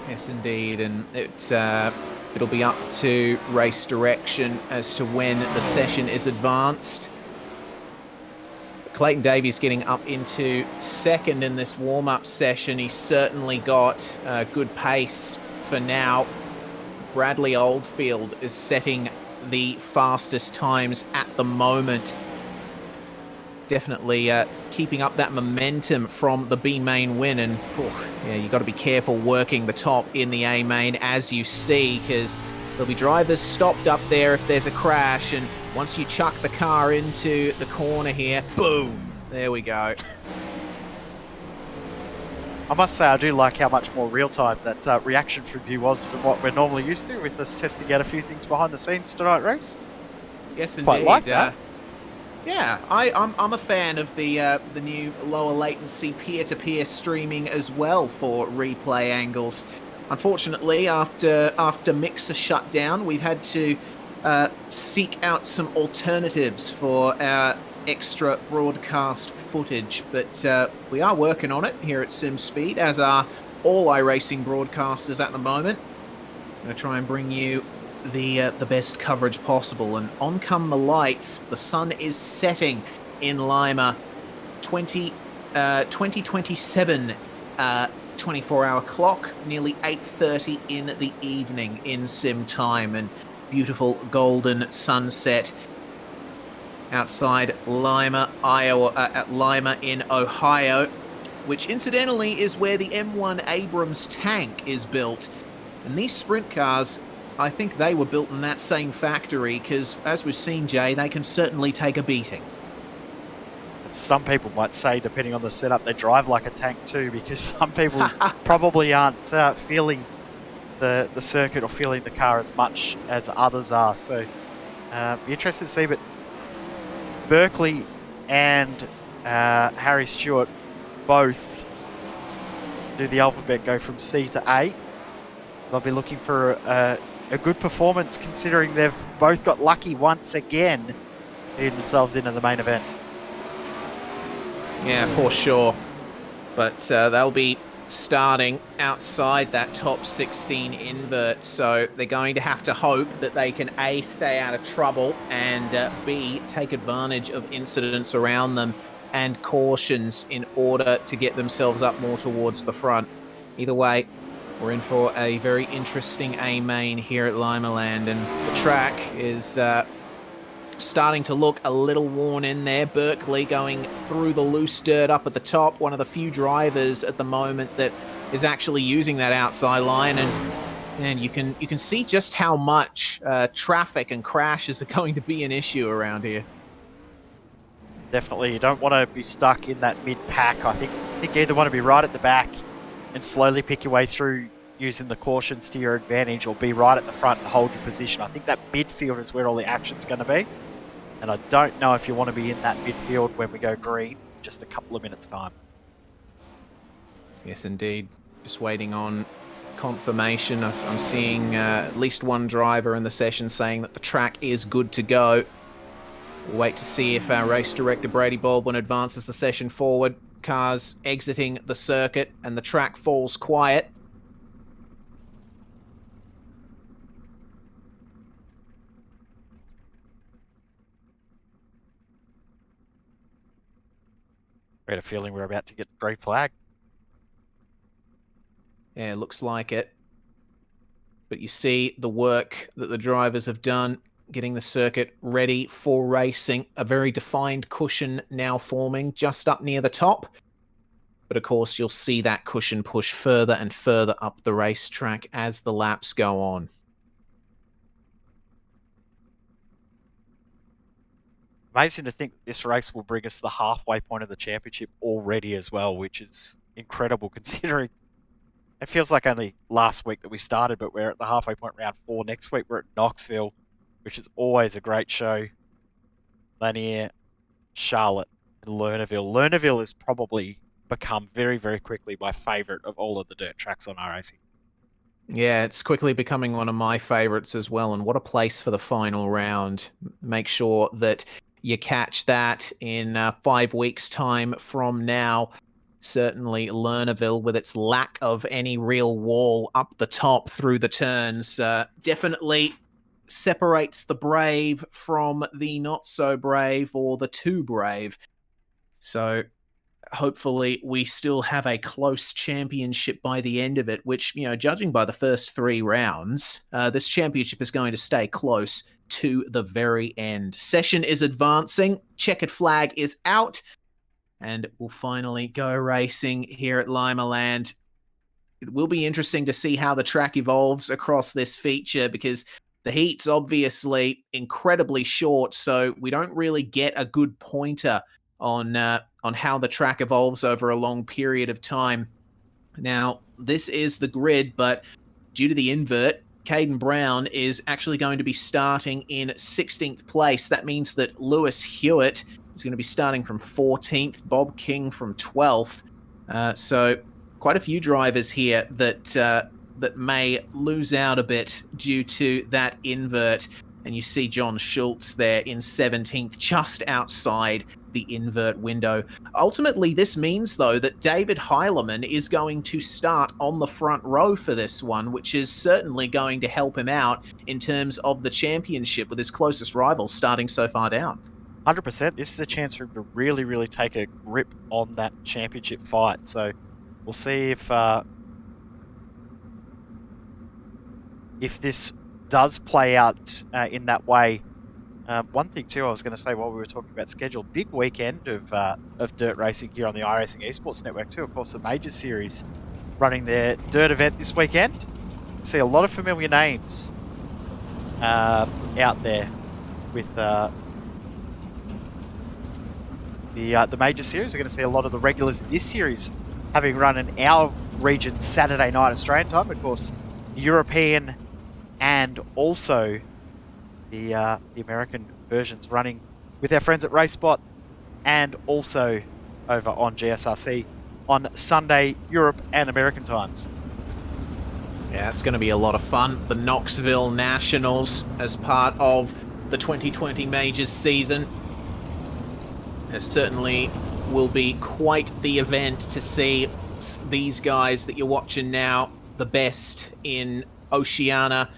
Yes, indeed, and it'll be up to race direction as to when the session is advanced. Clayton Davies getting up into 2nd in this warm-up session. He's certainly got good pace for now. Bradley Oldfield is setting the fastest times at the moment. Definitely keeping up that momentum from the B main win, and you got to be careful working the top in the A main, as you see, because there'll be drivers stopped up there if there's a crash, and once you chuck the car into the corner here, boom, there we go. I must say I do like how much more real-time that reaction from you was to what we're normally used to with us testing out a few things behind the scenes tonight, Reese. Yes, indeed. Quite like that. Yeah, I'm a fan of the new lower latency peer-to-peer streaming as well for replay angles. Unfortunately, after Mixer shut down, we've had to seek out some alternatives for our extra broadcast footage, but we are working on it here at SimSpeed, as are all iRacing broadcasters at the moment. I'm going to try and bring you the best coverage possible, and on come the lights. The sun is setting in Lima. 2027 24-hour clock, nearly 8:30 in the evening in sim time, and beautiful golden sunset outside Lima, Iowa, at Lima in Ohio, which incidentally is where the M1 Abrams tank is built. And these sprint cars, I think they were built in that same factory because, as we've seen, Jay, they can certainly take a beating. Some people might say, depending on the setup, they drive like a tank too, because some people probably aren't feeling the circuit or feeling the car as much as others are. So, be interested to see. But Berkeley and Harry Stewart both do the alphabet go from C to A. They'll be looking for a good performance, considering they've both got lucky once again, getting themselves into the main event. Yeah, for sure. But they'll be starting outside that top 16 invert, so they're going to have to hope that they can A, stay out of trouble, and B, take advantage of incidents around them and cautions in order to get themselves up more towards the front. Either way, we're in for a very interesting A main here at Limaland, and the track is starting to look a little worn in there. Berkeley going through the loose dirt up at the top, one of the few drivers at the moment that is actually using that outside line, and you can see just how much traffic and crashes are going to be an issue around here. Definitely, you don't want to be stuck in that mid-pack. I think you either want to be right at the back and slowly pick your way through using the cautions to your advantage, or be right at the front and hold your position. I think that midfield is where all the action's going to be. And I don't know if you want to be in that midfield when we go green in just a couple of minutes' time. Yes, indeed. Just waiting on confirmation. I'm seeing at least one driver in the session saying that the track is good to go. We'll wait to see if our race director Brady Baldwin advances the session forward. Cars exiting the circuit and the track falls quiet. I had a feeling we're about to get the green flag. Yeah, looks like it. But you see the work that the drivers have done, getting the circuit ready for racing. A very defined cushion now forming just up near the top. But of course, you'll see that cushion push further and further up the racetrack as the laps go on. Amazing to think this race will bring us to the halfway point of the championship already as well, which is incredible considering it feels like only last week that we started, but we're at the halfway point, round 4. Next week we're at Knoxville, which is always a great show. Lanier, Charlotte, and Lernerville. Lernerville has probably become very, very quickly my favourite of all of the dirt tracks on iRacing. Yeah, it's quickly becoming one of my favorites as well, and what a place for the final round. Make sure that you catch that in 5 weeks' time from now. Certainly Lernerville, with its lack of any real wall up the top through the turns, definitely separates the brave from the not so brave or the too brave. So hopefully we still have a close championship by the end of it, which, you know, judging by the first 3 rounds, this championship is going to stay close to the very end. Session is advancing, checkered flag is out, and we'll finally go racing here at Limaland. It will be interesting to see how the track evolves across this feature, because the heat's obviously incredibly short, so we don't really get a good pointer on how the track evolves over a long period of time. Now, this is the grid, but due to the invert, Caden Brown is actually going to be starting in 16th place. That means that Lewis Hewitt is going to be starting from 14th, Bob King from 12th. So quite a few drivers here that may lose out a bit due to that invert. And you see John Schultz there in 17th, just outside the invert window. Ultimately, this means, though, that David Heilemann is going to start on the front row for this one, which is certainly going to help him out in terms of the championship, with his closest rivals starting so far down. 100%. This is a chance for him to really, really take a grip on that championship fight. So we'll see if this does play out in that way. One thing too, I was going to say while we were talking about schedule, big weekend of dirt racing here on the iRacing Esports Network too. Of course, the Major Series running their dirt event this weekend. See a lot of familiar names out there with the Major Series. We're going to see a lot of the regulars in this series having run in our region Saturday night Australian time. Of course, European and also the American versions running with our friends at RaceSpot and also over on GSRC on Sunday, Europe and American times. Yeah, it's going to be a lot of fun. The Knoxville Nationals as part of the 2020 Majors season. It certainly will be quite the event to see these guys that you're watching now, the best in Oceania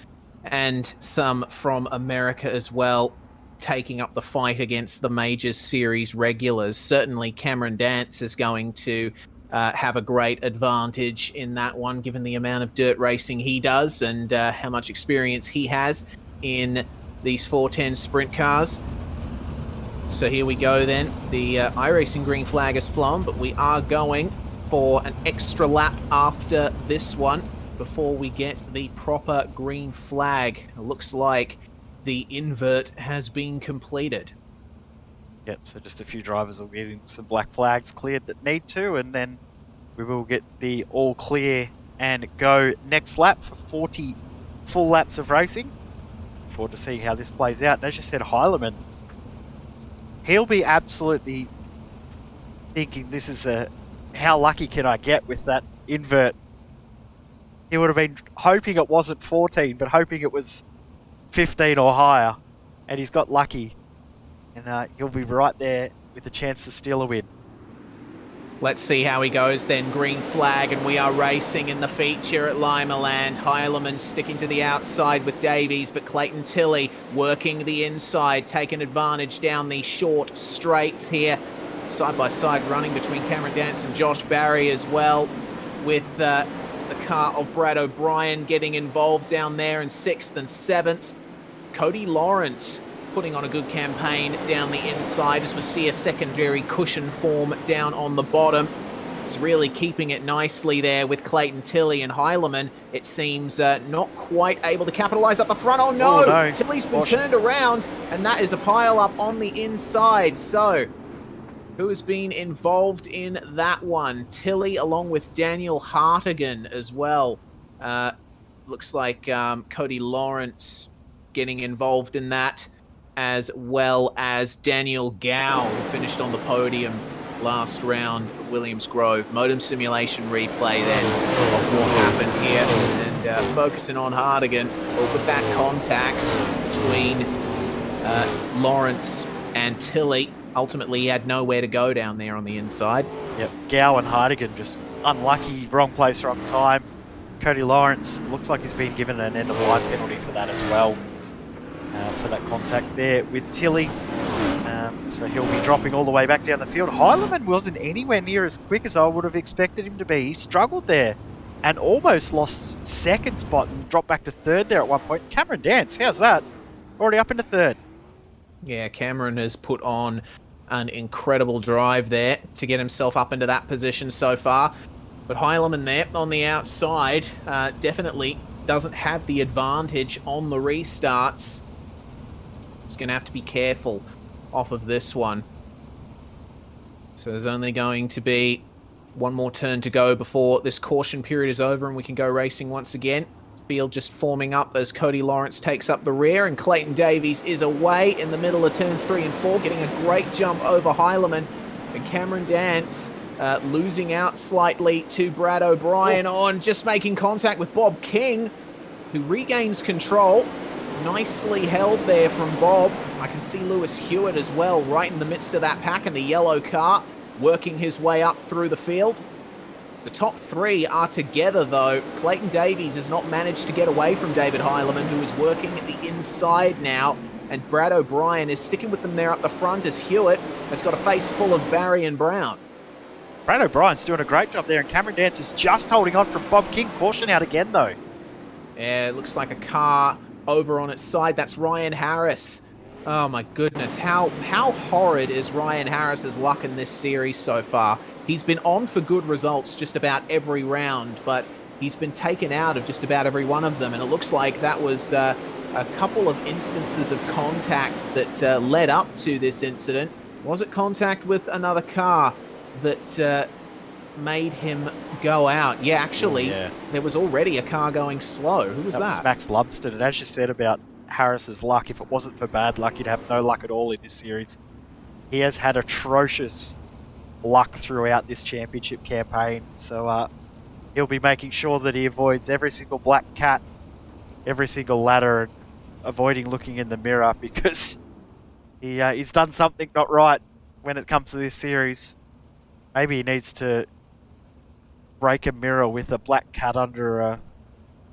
and some from America as well, taking up the fight against the Majors Series regulars. Certainly Cameron Dance is going to have a great advantage in that one, given the amount of dirt racing he does and how much experience he has in these 410 sprint cars. So here we go then. The iRacing green flag has flown, but we are going for an extra lap after this one before we get the proper green flag. It looks like the invert has been completed. Yep, so just a few drivers will be getting some black flags cleared that need to, and then we will get the all clear and go next lap for 40 full laps of racing. Look forward to seeing how this plays out. And as you said, Heilemann, he'll be absolutely thinking this is how lucky can I get with that invert. He would have been hoping it wasn't 14, but hoping it was 15 or higher. And he's got lucky. And he'll be right there with the chance to steal a win. Let's see how he goes then. Green flag, and we are racing in the feature at Limaland. Heilemann sticking to the outside with Davies, but Clayton Tilley working the inside, taking advantage down the short straights here. Side-by-side running between Cameron Dance and Josh Barry as well, with the car of Brad O'Brien getting involved down there in 6th and 7th. Cody Lawrence putting on a good campaign down the inside as we see a secondary cushion form down on the bottom. He's really keeping it nicely there with Clayton Tilley, and Heilemann, it seems, not quite able to capitalize up the front. Oh no, Tilley's been turned around, and that is a pile up on the inside. So who has been involved in that one? Tilley along with Daniel Hartigan as well. Looks like Cody Lawrence getting involved in that, as well as Daniel Gow, who finished on the podium last round at Williams Grove. Modem simulation replay then of what happened here, and focusing on Hartigan, but with that contact between Lawrence and Tilley, ultimately he had nowhere to go down there on the inside. Yep, Gow and Hartigan just unlucky, wrong place, wrong time. Cody Lawrence looks like he's been given an end-of-line penalty for that as well, for that contact there with Tilley. So he'll be dropping all the way back down the field. Heilemann wasn't anywhere near as quick as I would have expected him to be. He struggled there and almost lost second spot and dropped back to third there at one point. Cameron Dance, how's that? Already up into third. Yeah, Cameron has put on an incredible drive there to get himself up into that position so far. But Heilemann there on the outside definitely doesn't have the advantage on the restarts. He's going to have to be careful off of this one. So there's only going to be one more turn to go before this caution period is over and we can go racing once again. Field just forming up as Cody Lawrence takes up the rear, and Clayton Davies is away in the middle of turns 3 and 4, getting a great jump over Heilemann. And Cameron Dance losing out slightly to Brad O'Brien on just making contact with Bob King, who regains control. Nicely held there from Bob. I can see Lewis Hewitt as well, right in the midst of that pack in the yellow car, working his way up through the field. The top 3 are together, though. Clayton Davies has not managed to get away from David Heilemann, who is working at the inside now, and Brad O'Brien is sticking with them there up the front as Hewitt has got a face full of Barry and Brown. Brad O'Brien's doing a great job there, and Cameron Dance is just holding on from Bob King. Caution out again, though. Yeah, it looks like a car over on its side. That's Ryan Harris. Oh my goodness, how horrid is Ryan Harris's luck in this series so far? He's been on for good results just about every round, but he's been taken out of just about every one of them, and it looks like that was a couple of instances of contact that led up to this incident. Was it contact with another car that made him go out? Yeah, actually, there was already a car going slow. Who was that? That was Max Lumsden, and as you said about Harris's luck, if it wasn't for bad luck, he'd have no luck at all in this series. He has had atrocious luck throughout this championship campaign, so he'll be making sure that he avoids every single black cat, every single ladder, and avoiding looking in the mirror, because he's done something not right when it comes to this series. Maybe he needs to break a mirror with a black cat under a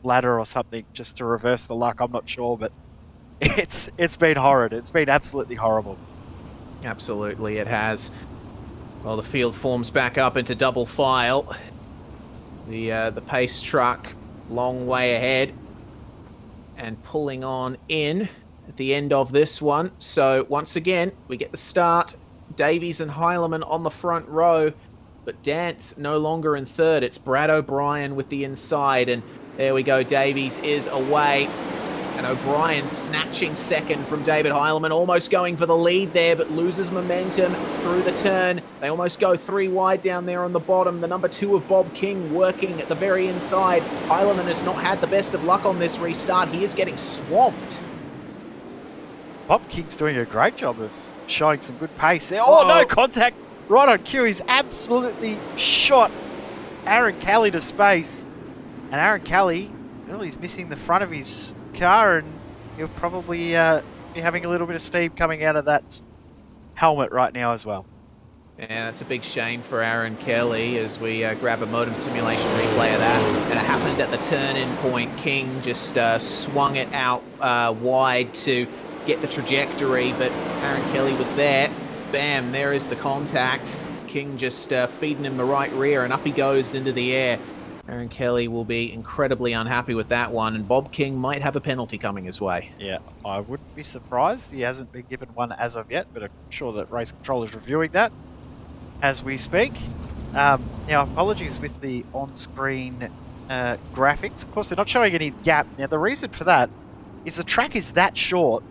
ladder or something just to reverse the luck. I'm not sure, but it's been horrid. It's been absolutely horrible. Absolutely, it has. Well, the field forms back up into double file. The pace truck, long way ahead, and pulling on in at the end of this one. So once again, we get the start. Davies and Heilemann on the front row, but Dance no longer in third. It's Brad O'Brien with the inside, and there we go. Davies is away, and O'Brien snatching second from David Heilemann, almost going for the lead there, but loses momentum through the turn. They almost go 3 wide down there on the bottom. The number 2 of Bob King working at the very inside. Heilemann has not had the best of luck on this restart. He is getting swamped. Bob King's doing a great job of showing some good pace there. Oh, no contact right on cue. He's absolutely shot Aaron Kelly to space. And Aaron Kelly, well, he's missing the front of his car, and he'll probably be having a little bit of steam coming out of that helmet right now as well. Yeah, that's a big shame for Aaron Kelly as we grab a modem simulation replay of that. And it happened at the turn-in point. King just swung it out wide to get the trajectory, but Aaron Kelly was there. Bam, there is the contact. King just feeding him the right rear, and up he goes into the air. Aaron Kelly will be incredibly unhappy with that one, and Bob King might have a penalty coming his way. Yeah, I wouldn't be surprised. He hasn't been given one as of yet, but I'm sure that Race Control is reviewing that as we speak. Now, apologies with the on-screen graphics. Of course, they're not showing any gap. Now, the reason for that is the track is that short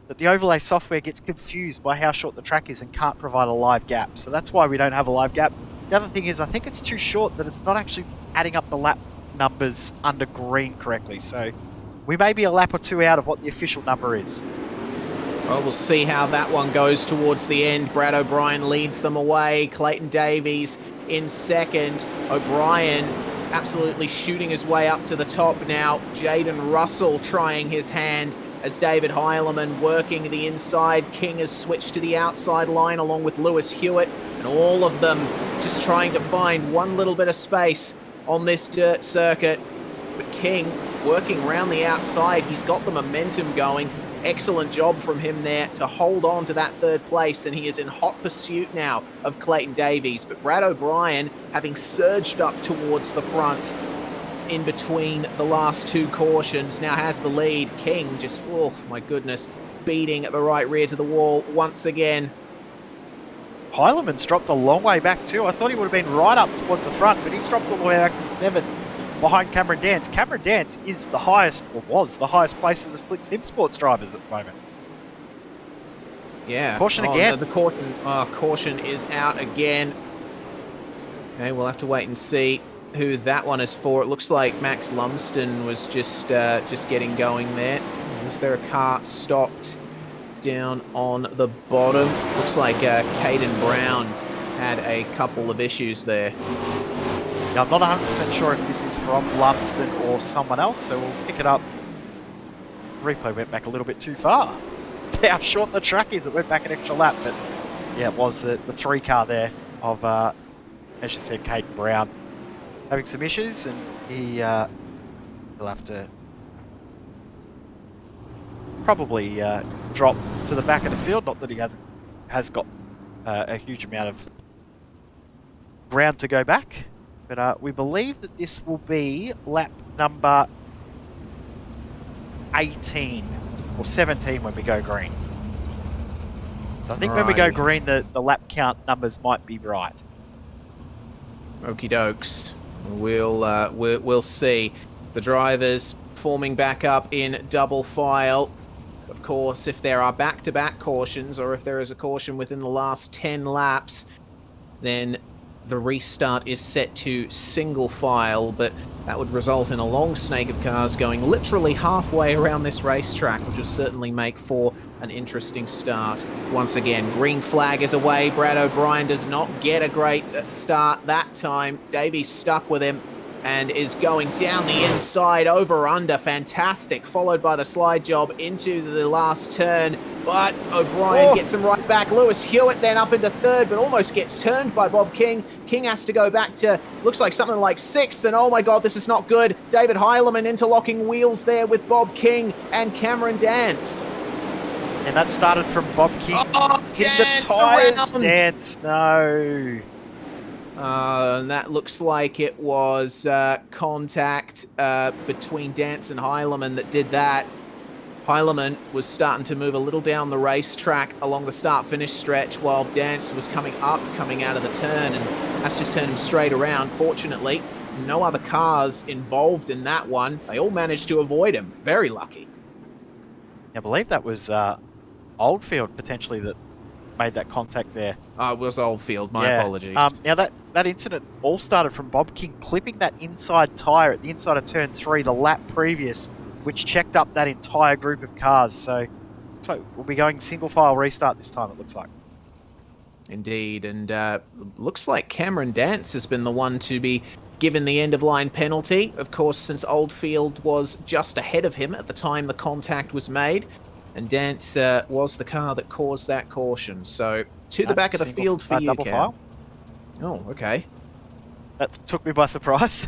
that the overlay software gets confused by how short the track is and can't provide a live gap. So that's why we don't have a live gap. The other thing is I think it's too short that it's not actually adding up the lap numbers under green correctly. So we may be a lap or 2 out of what the official number is. Well, we'll see how that one goes towards the end. Brad O'Brien leads them away. Clayton Davies in second. O'Brien absolutely shooting his way up to the top now. Jaden Russell trying his hand as David Heilemann working the inside. King has switched to the outside line along with Lewis Hewitt, and all of them just trying to find one little bit of space on this dirt circuit. But King working around the outside. He's got the momentum going. Excellent job from him there to hold on to that third place, and he is in hot pursuit now of Clayton Davies. But Brad O'Brien, having surged up towards the front in between the last 2 cautions, now has the lead. King just, oh my goodness, beating at the right rear to the wall once again. Heilemann's dropped a long way back too. I thought he would have been right up towards the front, but he's dropped all the way back to 7th behind Cameron Dance. Cameron Dance is the highest, or was the highest place of the Slick Sim Sports drivers at the moment. Yeah. Caution again. The caution is out again. Okay, we'll have to wait and see who that one is for. It looks like Max Lumsden was just getting going there. Was there a car stopped down on the bottom? Looks like Caden Brown had a couple of issues there. Now, I'm not 100% sure if this is from Lumsden or someone else, so we'll pick it up. Replay went back a little bit too far. How short the track is, it went back an extra lap, but yeah, it was the 3 car there of, as you said, Caden Brown having some issues, and he'll have to probably drop to the back of the field. Not that he has got a huge amount of ground to go back. But we believe that this will be lap number 18 or 17 when we go green. So I think when we go green, the lap count numbers might be right. Okie dokes. We'll see. The drivers forming back up in double file. Of course, if there are back-to-back cautions, or if there is a caution within the last 10 laps, then the restart is set to single file, but that would result in a long snake of cars going literally halfway around this racetrack, which will certainly make for an interesting start. Once again, green flag is away. Brad O'Brien does not get a great start that time. Davies stuck with him and is going down the inside, over under, fantastic, followed by the slide job into the last turn, but O'Brien gets him right back. Lewis Hewitt then up into third, but almost gets turned by Bob King. King has to go back to, looks like something like sixth, and oh my god, this is not good. David Heilemann interlocking wheels there with Bob King and Cameron Dance. And that started from Bob King. Oh, Dance the tires. Dance, no. And that looks like it was contact between Dance and Heilemann that did that. Heilemann was starting to move a little down the racetrack along the start-finish stretch while Dance was coming up, coming out of the turn, and that's just turned him straight around. Fortunately, no other cars involved in that one. They all managed to avoid him. Very lucky. I believe that was Oldfield potentially that made that contact there. It was Oldfield, my apologies. Now that incident all started from Bob King clipping that inside tyre at the inside of turn 3 the lap previous, which checked up that entire group of cars. So we'll be going single file restart this time, it looks like. Indeed, and looks like Cameron Dance has been the one to be given the end-of-line penalty. Of course, since Oldfield was just ahead of him at the time the contact was made, and Dance was the car that caused that caution. So, to the back of the field for you, double Cam. file. Oh, okay. That took me by surprise.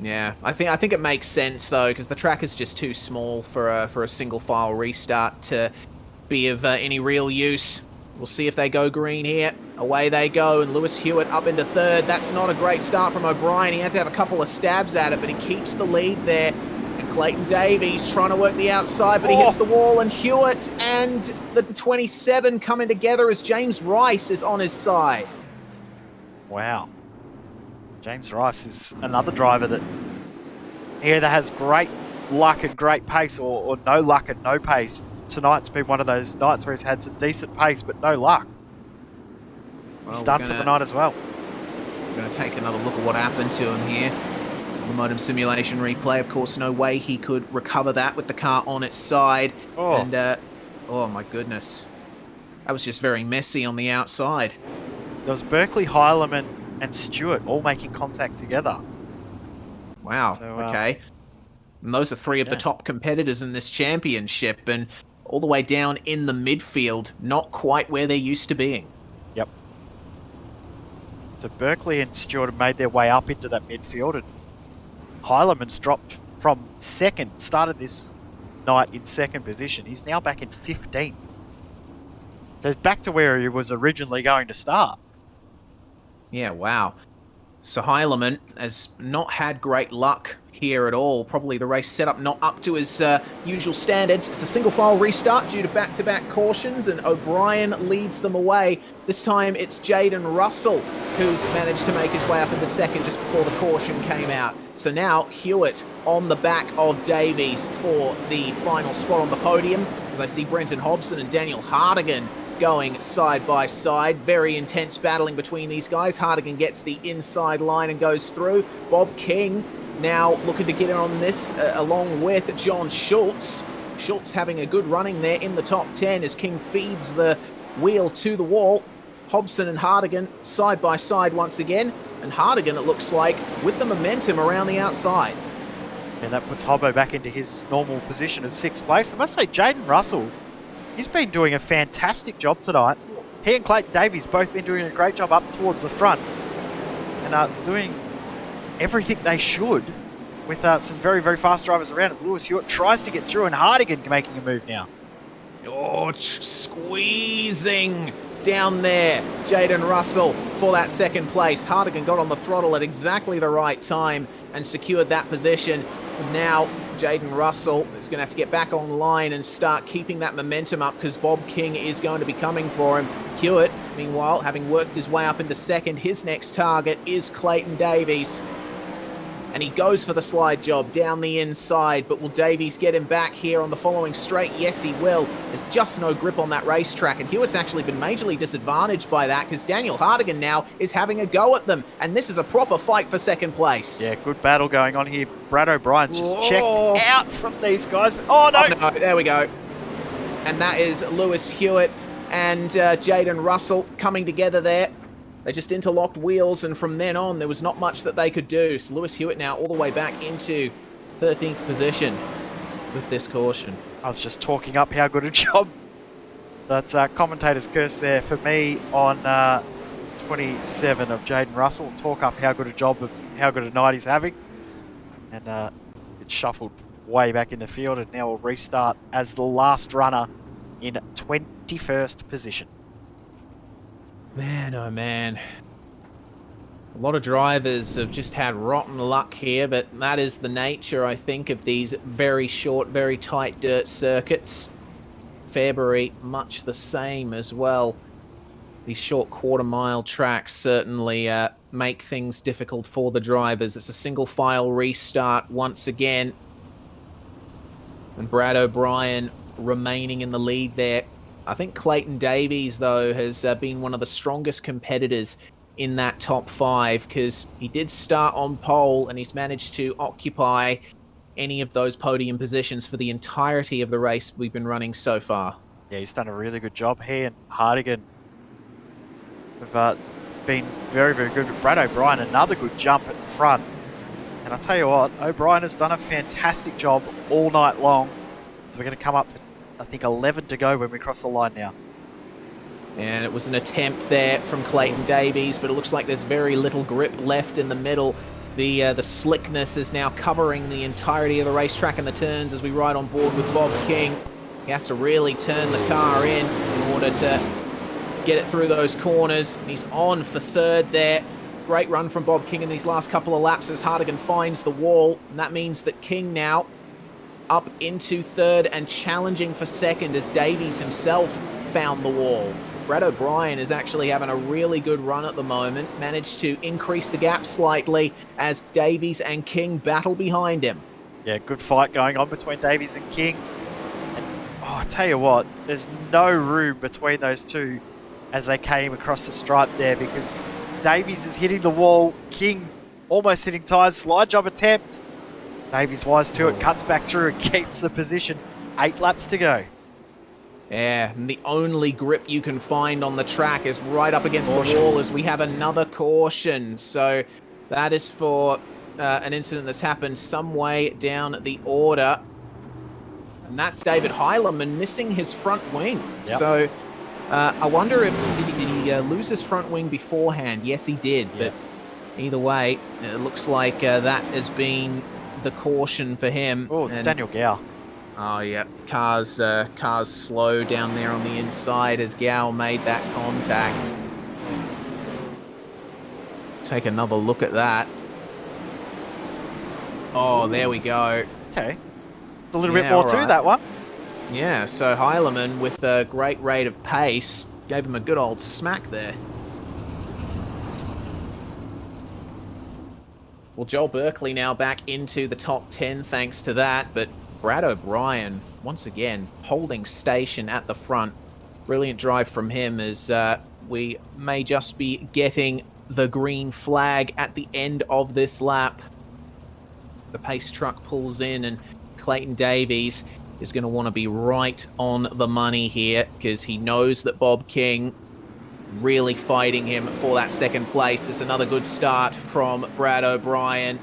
Yeah, I think it makes sense, though, because the track is just too small for a single-file restart to be of any real use. We'll see if they go green here. Away they go, and Lewis Hewitt up into third. That's not a great start from O'Brien. He had to have a couple of stabs at it, but he keeps the lead there. And Clayton Davies trying to work the outside, but he hits the wall, and Hewitt and the 27 coming together as James Rice is on his side. Wow. James Rice is another driver that either has great luck and great pace or no luck and no pace. Tonight's been one of those nights where he's had some decent pace but no luck. Well, he's done for the night as well. We're going to take another look at what happened to him here. The modem simulation replay, of course, no way he could recover that with the car on its side. And, oh my goodness. That was just very messy on the outside. There was Berkeley, Heilemann and Stewart all making contact together. Wow, So, okay. And those are three of the top competitors in this championship, and all the way down in the midfield, not quite where they're used to being. Yep. So Berkeley and Stewart have made their way up into that midfield, and Heilemann's dropped from second, started this night in second position. He's now back in 15th. So he's back to where he was originally going to start. Yeah, wow. So Heilemann has not had great luck here at all. Probably the race setup not up to his usual standards. It's a single file restart due to back-to-back cautions, and O'Brien leads them away. This time it's Jaden Russell who's managed to make his way up into second just before the caution came out. So now Hewitt on the back of Davies for the final spot on the podium, as I see Brenton Hobson and Daniel Hardigan going side by side. Very intense battling between these guys. Hardigan gets the inside line and goes through. Bob King now looking to get in on this along with John Schultz. Schultz having a good running there in the top 10 as King feeds the wheel to the wall. Hobson and Hardigan side by side once again. And Hardigan, it looks like, with the momentum around the outside. And that puts Hobbo back into his normal position of 6th place. I must say, Jaden Russell, he's been doing a fantastic job tonight. He and Clayton Davies both been doing a great job up towards the front. And are doing everything they should with some very, very fast drivers around as Lewis Hewitt tries to get through, and Hardigan making a move now. Oh, squeezing down there. Jaden Russell for that second place. Hardigan got on the throttle at exactly the right time and secured that position. Now Jaden Russell is going to have to get back online and start keeping that momentum up because Bob King is going to be coming for him. Hewitt, meanwhile, having worked his way up into second, his next target is Clayton Davies. And he goes for the slide job down the inside, but will Davies get him back here on the following straight? Yes, he will. There's just no grip on that racetrack, and Hewitt's actually been majorly disadvantaged by that because Daniel Hardigan now is having a go at them, and this is a proper fight for second place. Yeah, good battle going on here. Brad O'Brien's just checked out from these guys. Oh, no! Oh, no, there we go. And that is Lewis Hewitt and Jaden Russell coming together there. They just interlocked wheels, and from then on, there was not much that they could do. So Lewis Hewitt now all the way back into 13th position with this caution. I was just talking up how good a job that's commentator's curse there for me on 27 of Jaden Russell. Talk up how good a job of how good a night he's having. And it's shuffled way back in the field, and now we'll restart as the last runner in 21st position. Man, oh man. A lot of drivers have just had rotten luck here, but that is the nature, I think, of these very short, very tight dirt circuits. Fairbury, much the same as well. These short quarter-mile tracks certainly make things difficult for the drivers. It's a single-file restart once again. And Brad O'Brien remaining in the lead there. I think Clayton Davies, though, has been one of the strongest competitors in that top five because he did start on pole and he's managed to occupy any of those podium positions for the entirety of the race we've been running so far. Yeah, he's done a really good job. He and Hardigan have been very, very good. But Brad O'Brien, another good jump at the front. And I'll tell you what, O'Brien has done a fantastic job all night long. So we're going to come up for, I think, 11 to go when we cross the line now. And it was an attempt there from Clayton Davies, but it looks like there's very little grip left in the middle. The slickness is now covering the entirety of the racetrack and the turns as we ride on board with Bob King. He has to really turn the car in order to get it through those corners. And he's on for third there. Great run from Bob King in these last couple of laps as Hardigan finds the wall. And that means that King now up into third and challenging for second as Davies himself found the wall. Brad O'Brien is actually having a really good run at the moment, managed to increase the gap slightly as Davies and King battle behind him. Yeah, good fight going on between Davies and King. And, oh, I tell you what, there's no room between those two as they came across the stripe there because Davies is hitting the wall, King almost hitting tyres, slide job attempt. Davies wise to it, cuts back through and keeps the position. 8 laps to go. Yeah, and the only grip you can find on the track is right up against the wall as we have another caution. So that is for an incident that's happened some way down the order. And that's David Heilemann missing his front wing. Yep. So I wonder if, did he lose his front wing beforehand? Yes, he did. Yep. But either way, it looks like that has been the caution for him. Oh, it's Daniel Gow. Oh, yeah. Car's slow down there on the inside as Gow made that contact. Take another look at that. Oh, there we go. Okay. It's a little bit more to that one. Yeah, so Heilemann with a great rate of pace gave him a good old smack there. Well, Joel Berkeley now back into the top 10 thanks to that, but Brad O'Brien, once again, holding station at the front. Brilliant drive from him as we may just be getting the green flag at the end of this lap. The pace truck pulls in and Clayton Davies is going to want to be right on the money here because he knows that Bob King really fighting him for that second place. It's another good start from Brad O'Brien.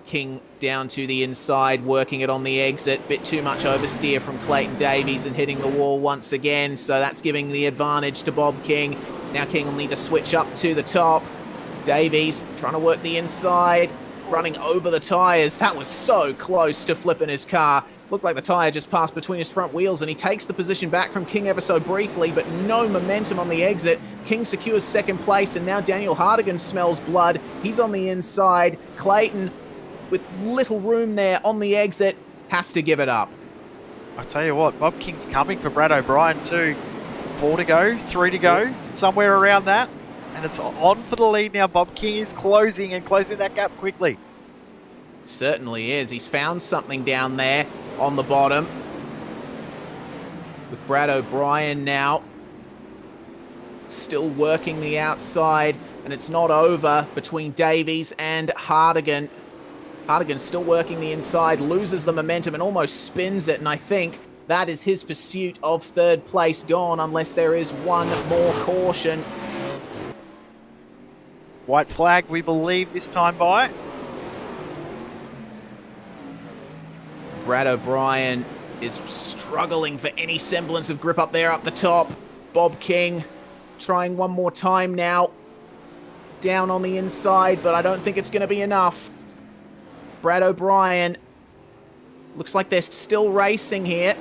King down to the inside, working it on the exit. Bit too much oversteer from Clayton Davies and hitting the wall once again. So that's giving the advantage to Bob King. Now King will need to switch up to the top. Davies trying to work the inside. running over the tyres. That was so close to flipping his car. Looked like the tyre just passed between his front wheels, and he takes the position back from King ever so briefly, but no momentum on the exit. King secures second place, and now Daniel Hardigan smells blood. He's on the inside. Clayton, with little room there on the exit, has to give it up. I tell you what, Bob King's coming for Brad O'Brien too. 4 to go, 3 to go, somewhere around that. And it's on for the lead now. Bob King is closing that gap quickly. Certainly is. He's found something down there on the bottom. With Brad O'Brien now still working the outside, and it's not over between Davies and Hardigan. Hardigan still working the inside, loses the momentum and almost spins it, and I think that is his pursuit of third place gone unless there is one more caution. White flag, we believe, this time by. Brad O'Brien is struggling for any semblance of grip up there up the top. Bob King trying one more time now. Down on the inside, but I don't think it's going to be enough. Brad O'Brien, looks like they're still racing here.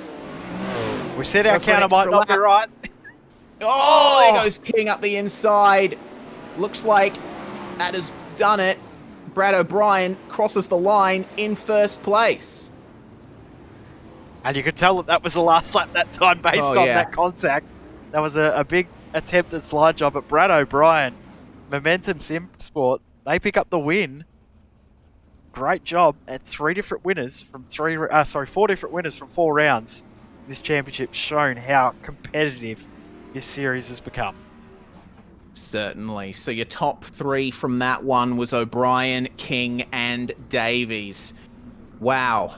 We said our counter might not be right. Oh, there goes King up the inside. Looks like that has done it. Brad O'Brien crosses the line in first place. And you could tell that that was the last lap that time based on that contact. That was a big attempted slide job, but Brad O'Brien, Momentum Sim Sport, they pick up the win. Great job, and 4 different winners from 4 rounds. This championship's shown how competitive this series has become. Certainly. So your top 3 from that one was O'Brien, King, and Davies. Wow.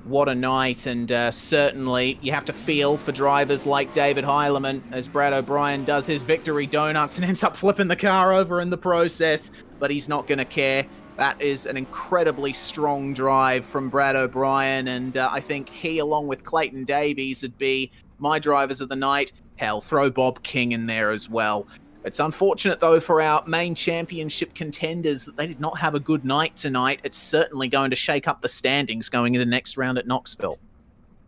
What a night, and certainly you have to feel for drivers like David Heilemann as Brad O'Brien does his victory donuts and ends up flipping the car over in the process, but he's not going to care. That is an incredibly strong drive from Brad O'Brien, and I think he, along with Clayton Davies, would be my drivers of the night. Hell, throw Bob King in there as well. It's unfortunate, though, for our main championship contenders that they did not have a good night tonight. It's certainly going to shake up the standings going into the next round at Knoxville.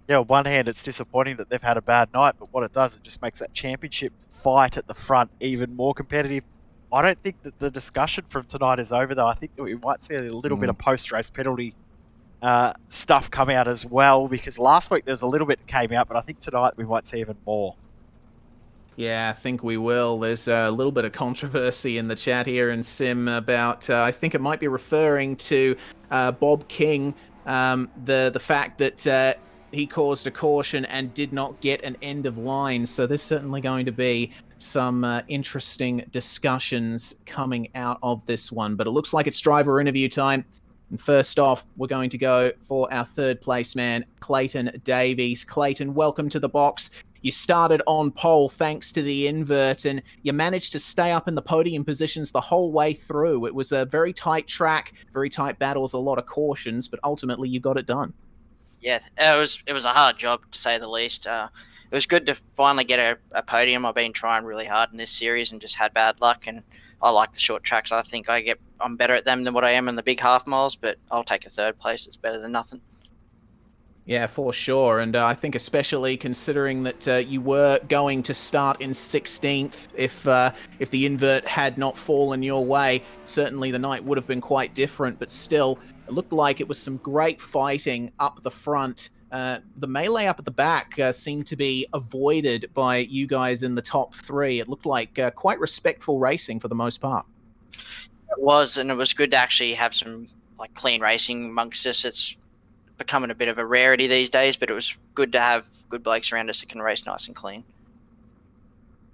Yeah, on one hand, it's disappointing that they've had a bad night, but what it does, it just makes that championship fight at the front even more competitive. I don't think that the discussion from tonight is over, though. I think that we might see a little bit of post-race penalty stuff come out as well, because last week there was a little bit that came out, but I think tonight we might see even more. Yeah, I think we will. There's a little bit of controversy in the chat here in Sim about, I think it might be referring to Bob King, the fact that he caused a caution and did not get an end of line. So there's certainly going to be some interesting discussions coming out of this one. But it looks like it's driver interview time. And first off, we're going to go for our third place man, Clayton Davies. Clayton, welcome to the box. You started on pole thanks to the invert, and you managed to stay up in the podium positions the whole way through. It was a very tight track, very tight battles, a lot of cautions, but ultimately you got it done. Yeah, it was a hard job, to say the least. It was good to finally get a podium. I've been trying really hard in this series and just had bad luck, and I like the short tracks. I think I'm better at them than what I am in the big half miles, but I'll take a third place. It's better than nothing. Yeah, for sure. And I think especially considering that you were going to start in 16th, if the invert had not fallen your way, certainly the night would have been quite different. But still, it looked like it was some great fighting up the front. The melee up at the back seemed to be avoided by you guys in the top 3. It looked like quite respectful racing for the most part. It was, and it was good to actually have some clean racing amongst us. It's becoming a bit of a rarity these days, but it was good to have good blokes around us that can race nice and clean.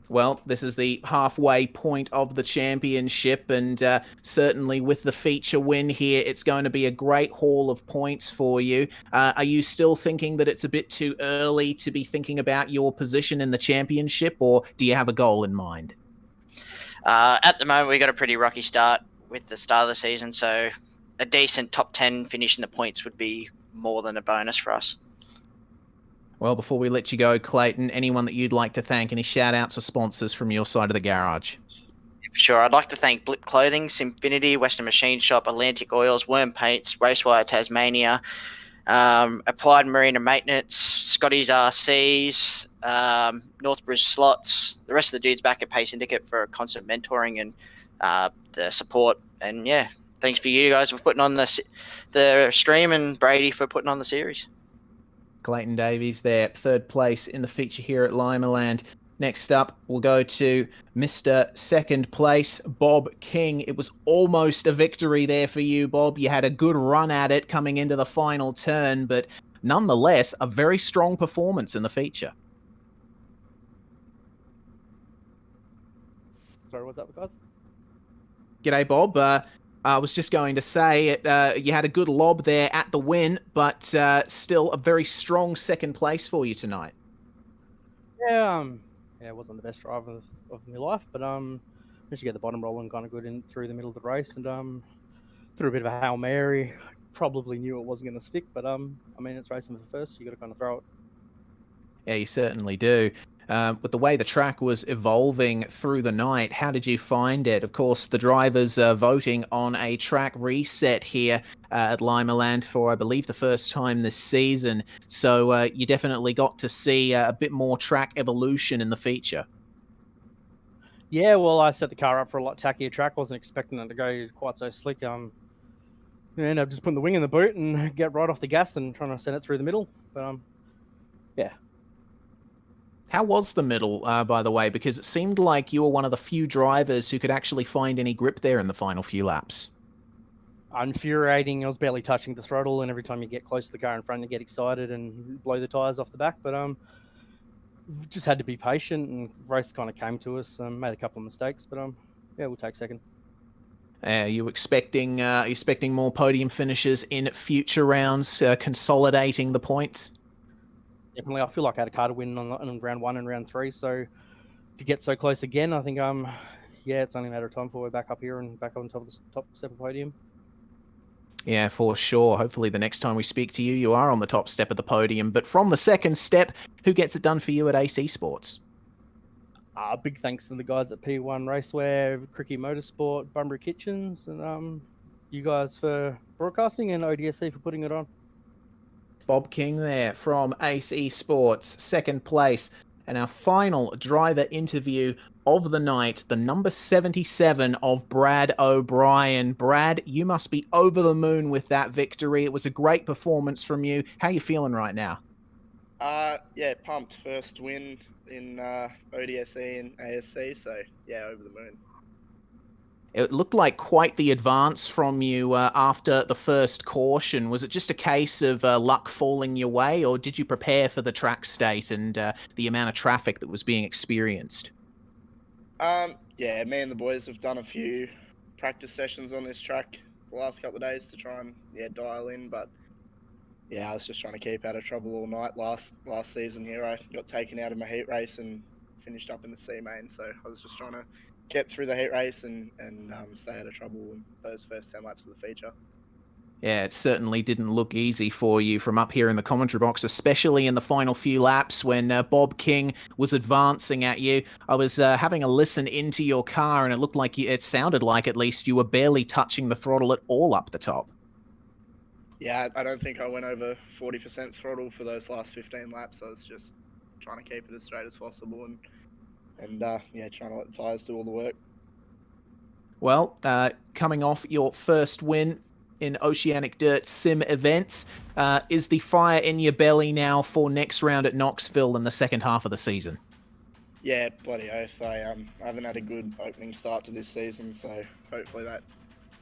Well, this is the halfway point of the championship, and certainly with the feature win here, it's going to be a great haul of points for you. Are you still thinking that it's a bit too early to be thinking about your position in the championship, or do you have a goal in mind? At the moment, we got a pretty rocky start with the start of the season, so a decent top 10 finish in the points would be more than a bonus for us. Well, before we let you go, Clayton, anyone that you'd like to thank, any shout-outs or sponsors from your side of the garage? Sure. I'd like to thank Blip Clothing, Simfinity, Western Machine Shop, Atlantic Oils, Worm Paints, Racewire Tasmania, Applied Marina Maintenance, Scotty's RCs, Northbridge Slots, the rest of the dudes back at Pay Syndicate for constant mentoring and the support. And yeah, thanks for you guys for putting on the stream, and Brady for putting on the series. Clayton Davies there, third place in the feature here at Limaland. Next up, we'll go to Mr. Second Place, Bob King. It was almost a victory there for you, Bob. You had a good run at it coming into the final turn, but nonetheless, a very strong performance in the feature. Sorry, what's up, guys? G'day, Bob. I was just going to say, you had a good lob there at the win, but still a very strong second place for you tonight. Yeah, it wasn't the best drive of my life, but managed to get the bottom rolling kind of good in through the middle of the race, and threw a bit of a Hail Mary. Probably knew it wasn't going to stick, but I mean, it's racing for first. You got to kind of throw it. Yeah, you certainly do. With the way the track was evolving through the night, how did you find it? Of course, the drivers are voting on a track reset here at Limaland for, I believe, the first time this season. So you definitely got to see a bit more track evolution in the feature. Yeah, well, I set the car up for a lot tackier track. Wasn't expecting it to go quite so slick. And I'm just putting the wing in the boot and get right off the gas and trying to send it through the middle. But yeah. How was the middle, by the way? Because it seemed like you were one of the few drivers who could actually find any grip there in the final few laps. Infuriating. I was barely touching the throttle, and every time you get close to the car in front, you get excited and blow the tyres off the back. But just had to be patient, and race kind of came to us. Made a couple of mistakes, but yeah, we'll take second. You expecting more podium finishes in future rounds, consolidating the points? Definitely, I feel like I had a car to win on round 1 and round 3, so to get so close again, I think yeah, it's only a matter of time before we're back up here and back on top of the top step of the podium. Yeah, for sure. Hopefully the next time we speak to you, you are on the top step of the podium. But from the second step, who gets it done for you at AC Sports? Big thanks to the guys at P1 Racewear, Cricky Motorsport, Bunbury Kitchens, and you guys for broadcasting, and ODSE for putting it on. Bob King there from AC Sports, second place. And our final driver interview of the night, the number 77 of Brad O'Brien. Brad, you must be over the moon with that victory. It was a great performance from you. How are you feeling right now? Yeah, pumped. First win in ODSE and ASC, so yeah, over the moon. It looked like quite the advance from you after the first caution. Was it just a case of luck falling your way, or did you prepare for the track state and the amount of traffic that was being experienced? Yeah, me and the boys have done a few practice sessions on this track the last couple of days to try and dial in, but yeah, I was just trying to keep out of trouble all night last season here. I got taken out of my heat race and finished up in the C main, so I was just trying to get through the heat race and stay out of trouble in those first 10 laps of the feature. Yeah, it certainly didn't look easy for you from up here in the commentary box, especially in the final few laps when Bob King was advancing at you. I was having a listen into your car, and it looked like it sounded like at least you were barely touching the throttle at all up the top. Yeah, I don't think I went over 40% throttle for those last 15 laps. I was just trying to keep it as straight as possible and yeah, trying to let the tyres do all the work. Well, coming off your first win in Oceanic Dirt Sim events, is the fire in your belly now for next round at Knoxville in the second half of the season? Yeah, bloody oath. I haven't had a good opening start to this season, so hopefully that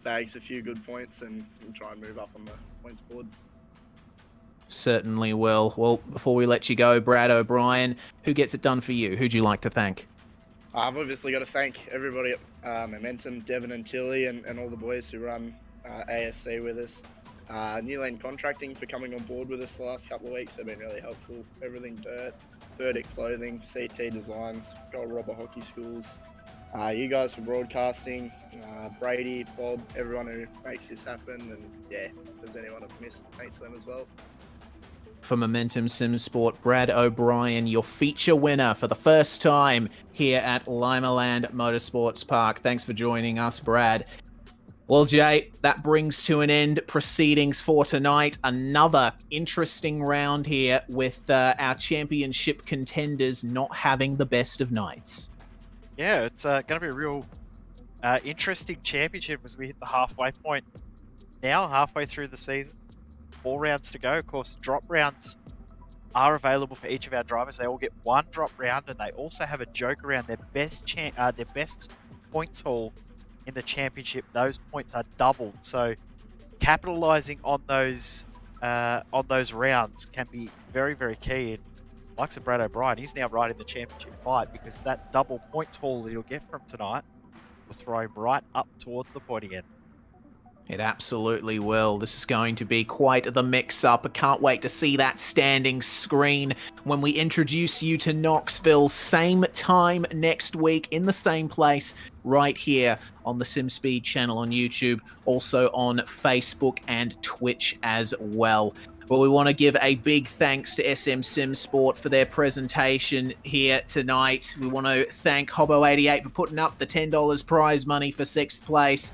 bags a few good points and we'll try and move up on the points board. Certainly will. Well, before we let you go, Brad O'Brien, who gets it done for you? Who'd you like to thank? I've obviously got to thank everybody at Momentum, Devon and Tilly, and all the boys who run ASC with us. Newland Contracting for coming on board with us the last couple of weeks. They've been really helpful. Everything Dirt, Verdict Clothing, CT Designs, Gold Robber Hockey Schools. You guys for broadcasting, Brady, Bob, everyone who makes this happen. And yeah, if there's anyone I've missed, thanks to them as well. for Momentum Sim Sport, Brad O'Brien, your feature winner for the first time here at Limaland Motorsports Park. Thanks for joining us, Brad. Well, Jay, that brings to an end proceedings for tonight. Another interesting round here with our championship contenders not having the best of nights. Yeah, it's going to be a real interesting championship as we hit the halfway point now, halfway through the season. 4 rounds to go. Of course, drop rounds are available for each of our drivers. They all get 1 drop round, and they also have a joke around their best points haul in the championship. Those points are doubled, so capitalizing on those rounds can be very, very key. And likes of Brad O'Brien, he's now right in the championship fight, because that double points haul that he'll get from tonight will throw him right up towards the point again. It absolutely will. This is going to be quite the mix-up. I can't wait to see that standing screen when we introduce you to Knoxville. Same time next week in the same place, right here on the SimSpeed channel on YouTube, also on Facebook and Twitch as well. Well, we want to give a big thanks to SM Sim Sport for their presentation here tonight. We want to thank Hobo88 for putting up the $10 prize money for 6th place.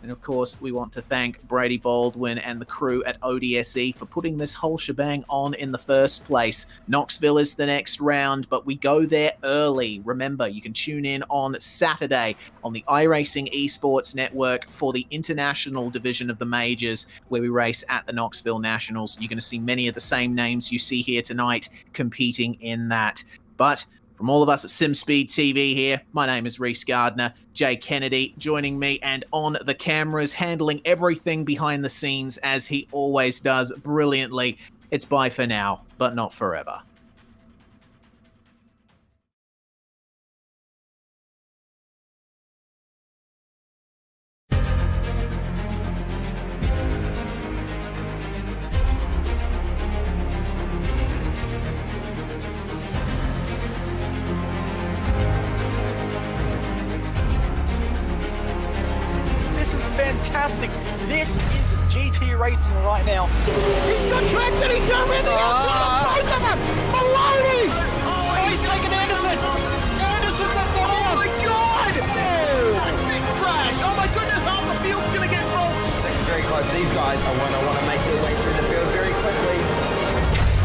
And of course, we want to thank Brady Baldwin and the crew at ODSE for putting this whole shebang on in the first place. Knoxville is the next round, but we go there early. Remember, you can tune in on Saturday on the iRacing Esports Network for the international division of the majors, where we race at the Knoxville Nationals. You're going to see many of the same names you see here tonight competing in that. But from all of us at SimSpeed TV here, my name is Reese Gardner. Jay Kennedy joining me, and on the cameras, handling everything behind the scenes as he always does brilliantly. It's bye for now, but not forever. This is fantastic. This is GT Racing right now. He's got traction. He's got rid of the outside. Both of them. Maloney. Oh, he's taking Anderson. Anderson's up the Oh my God! Oh, big crash. Oh my goodness, half the field's going to get rolled. Six very close. These guys are want to make their way through the field very quickly.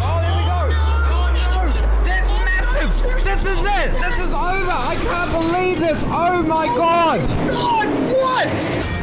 Oh, there we go. Oh no, that's massive. This is it. This is over. I can't believe this. Oh my God. God, what?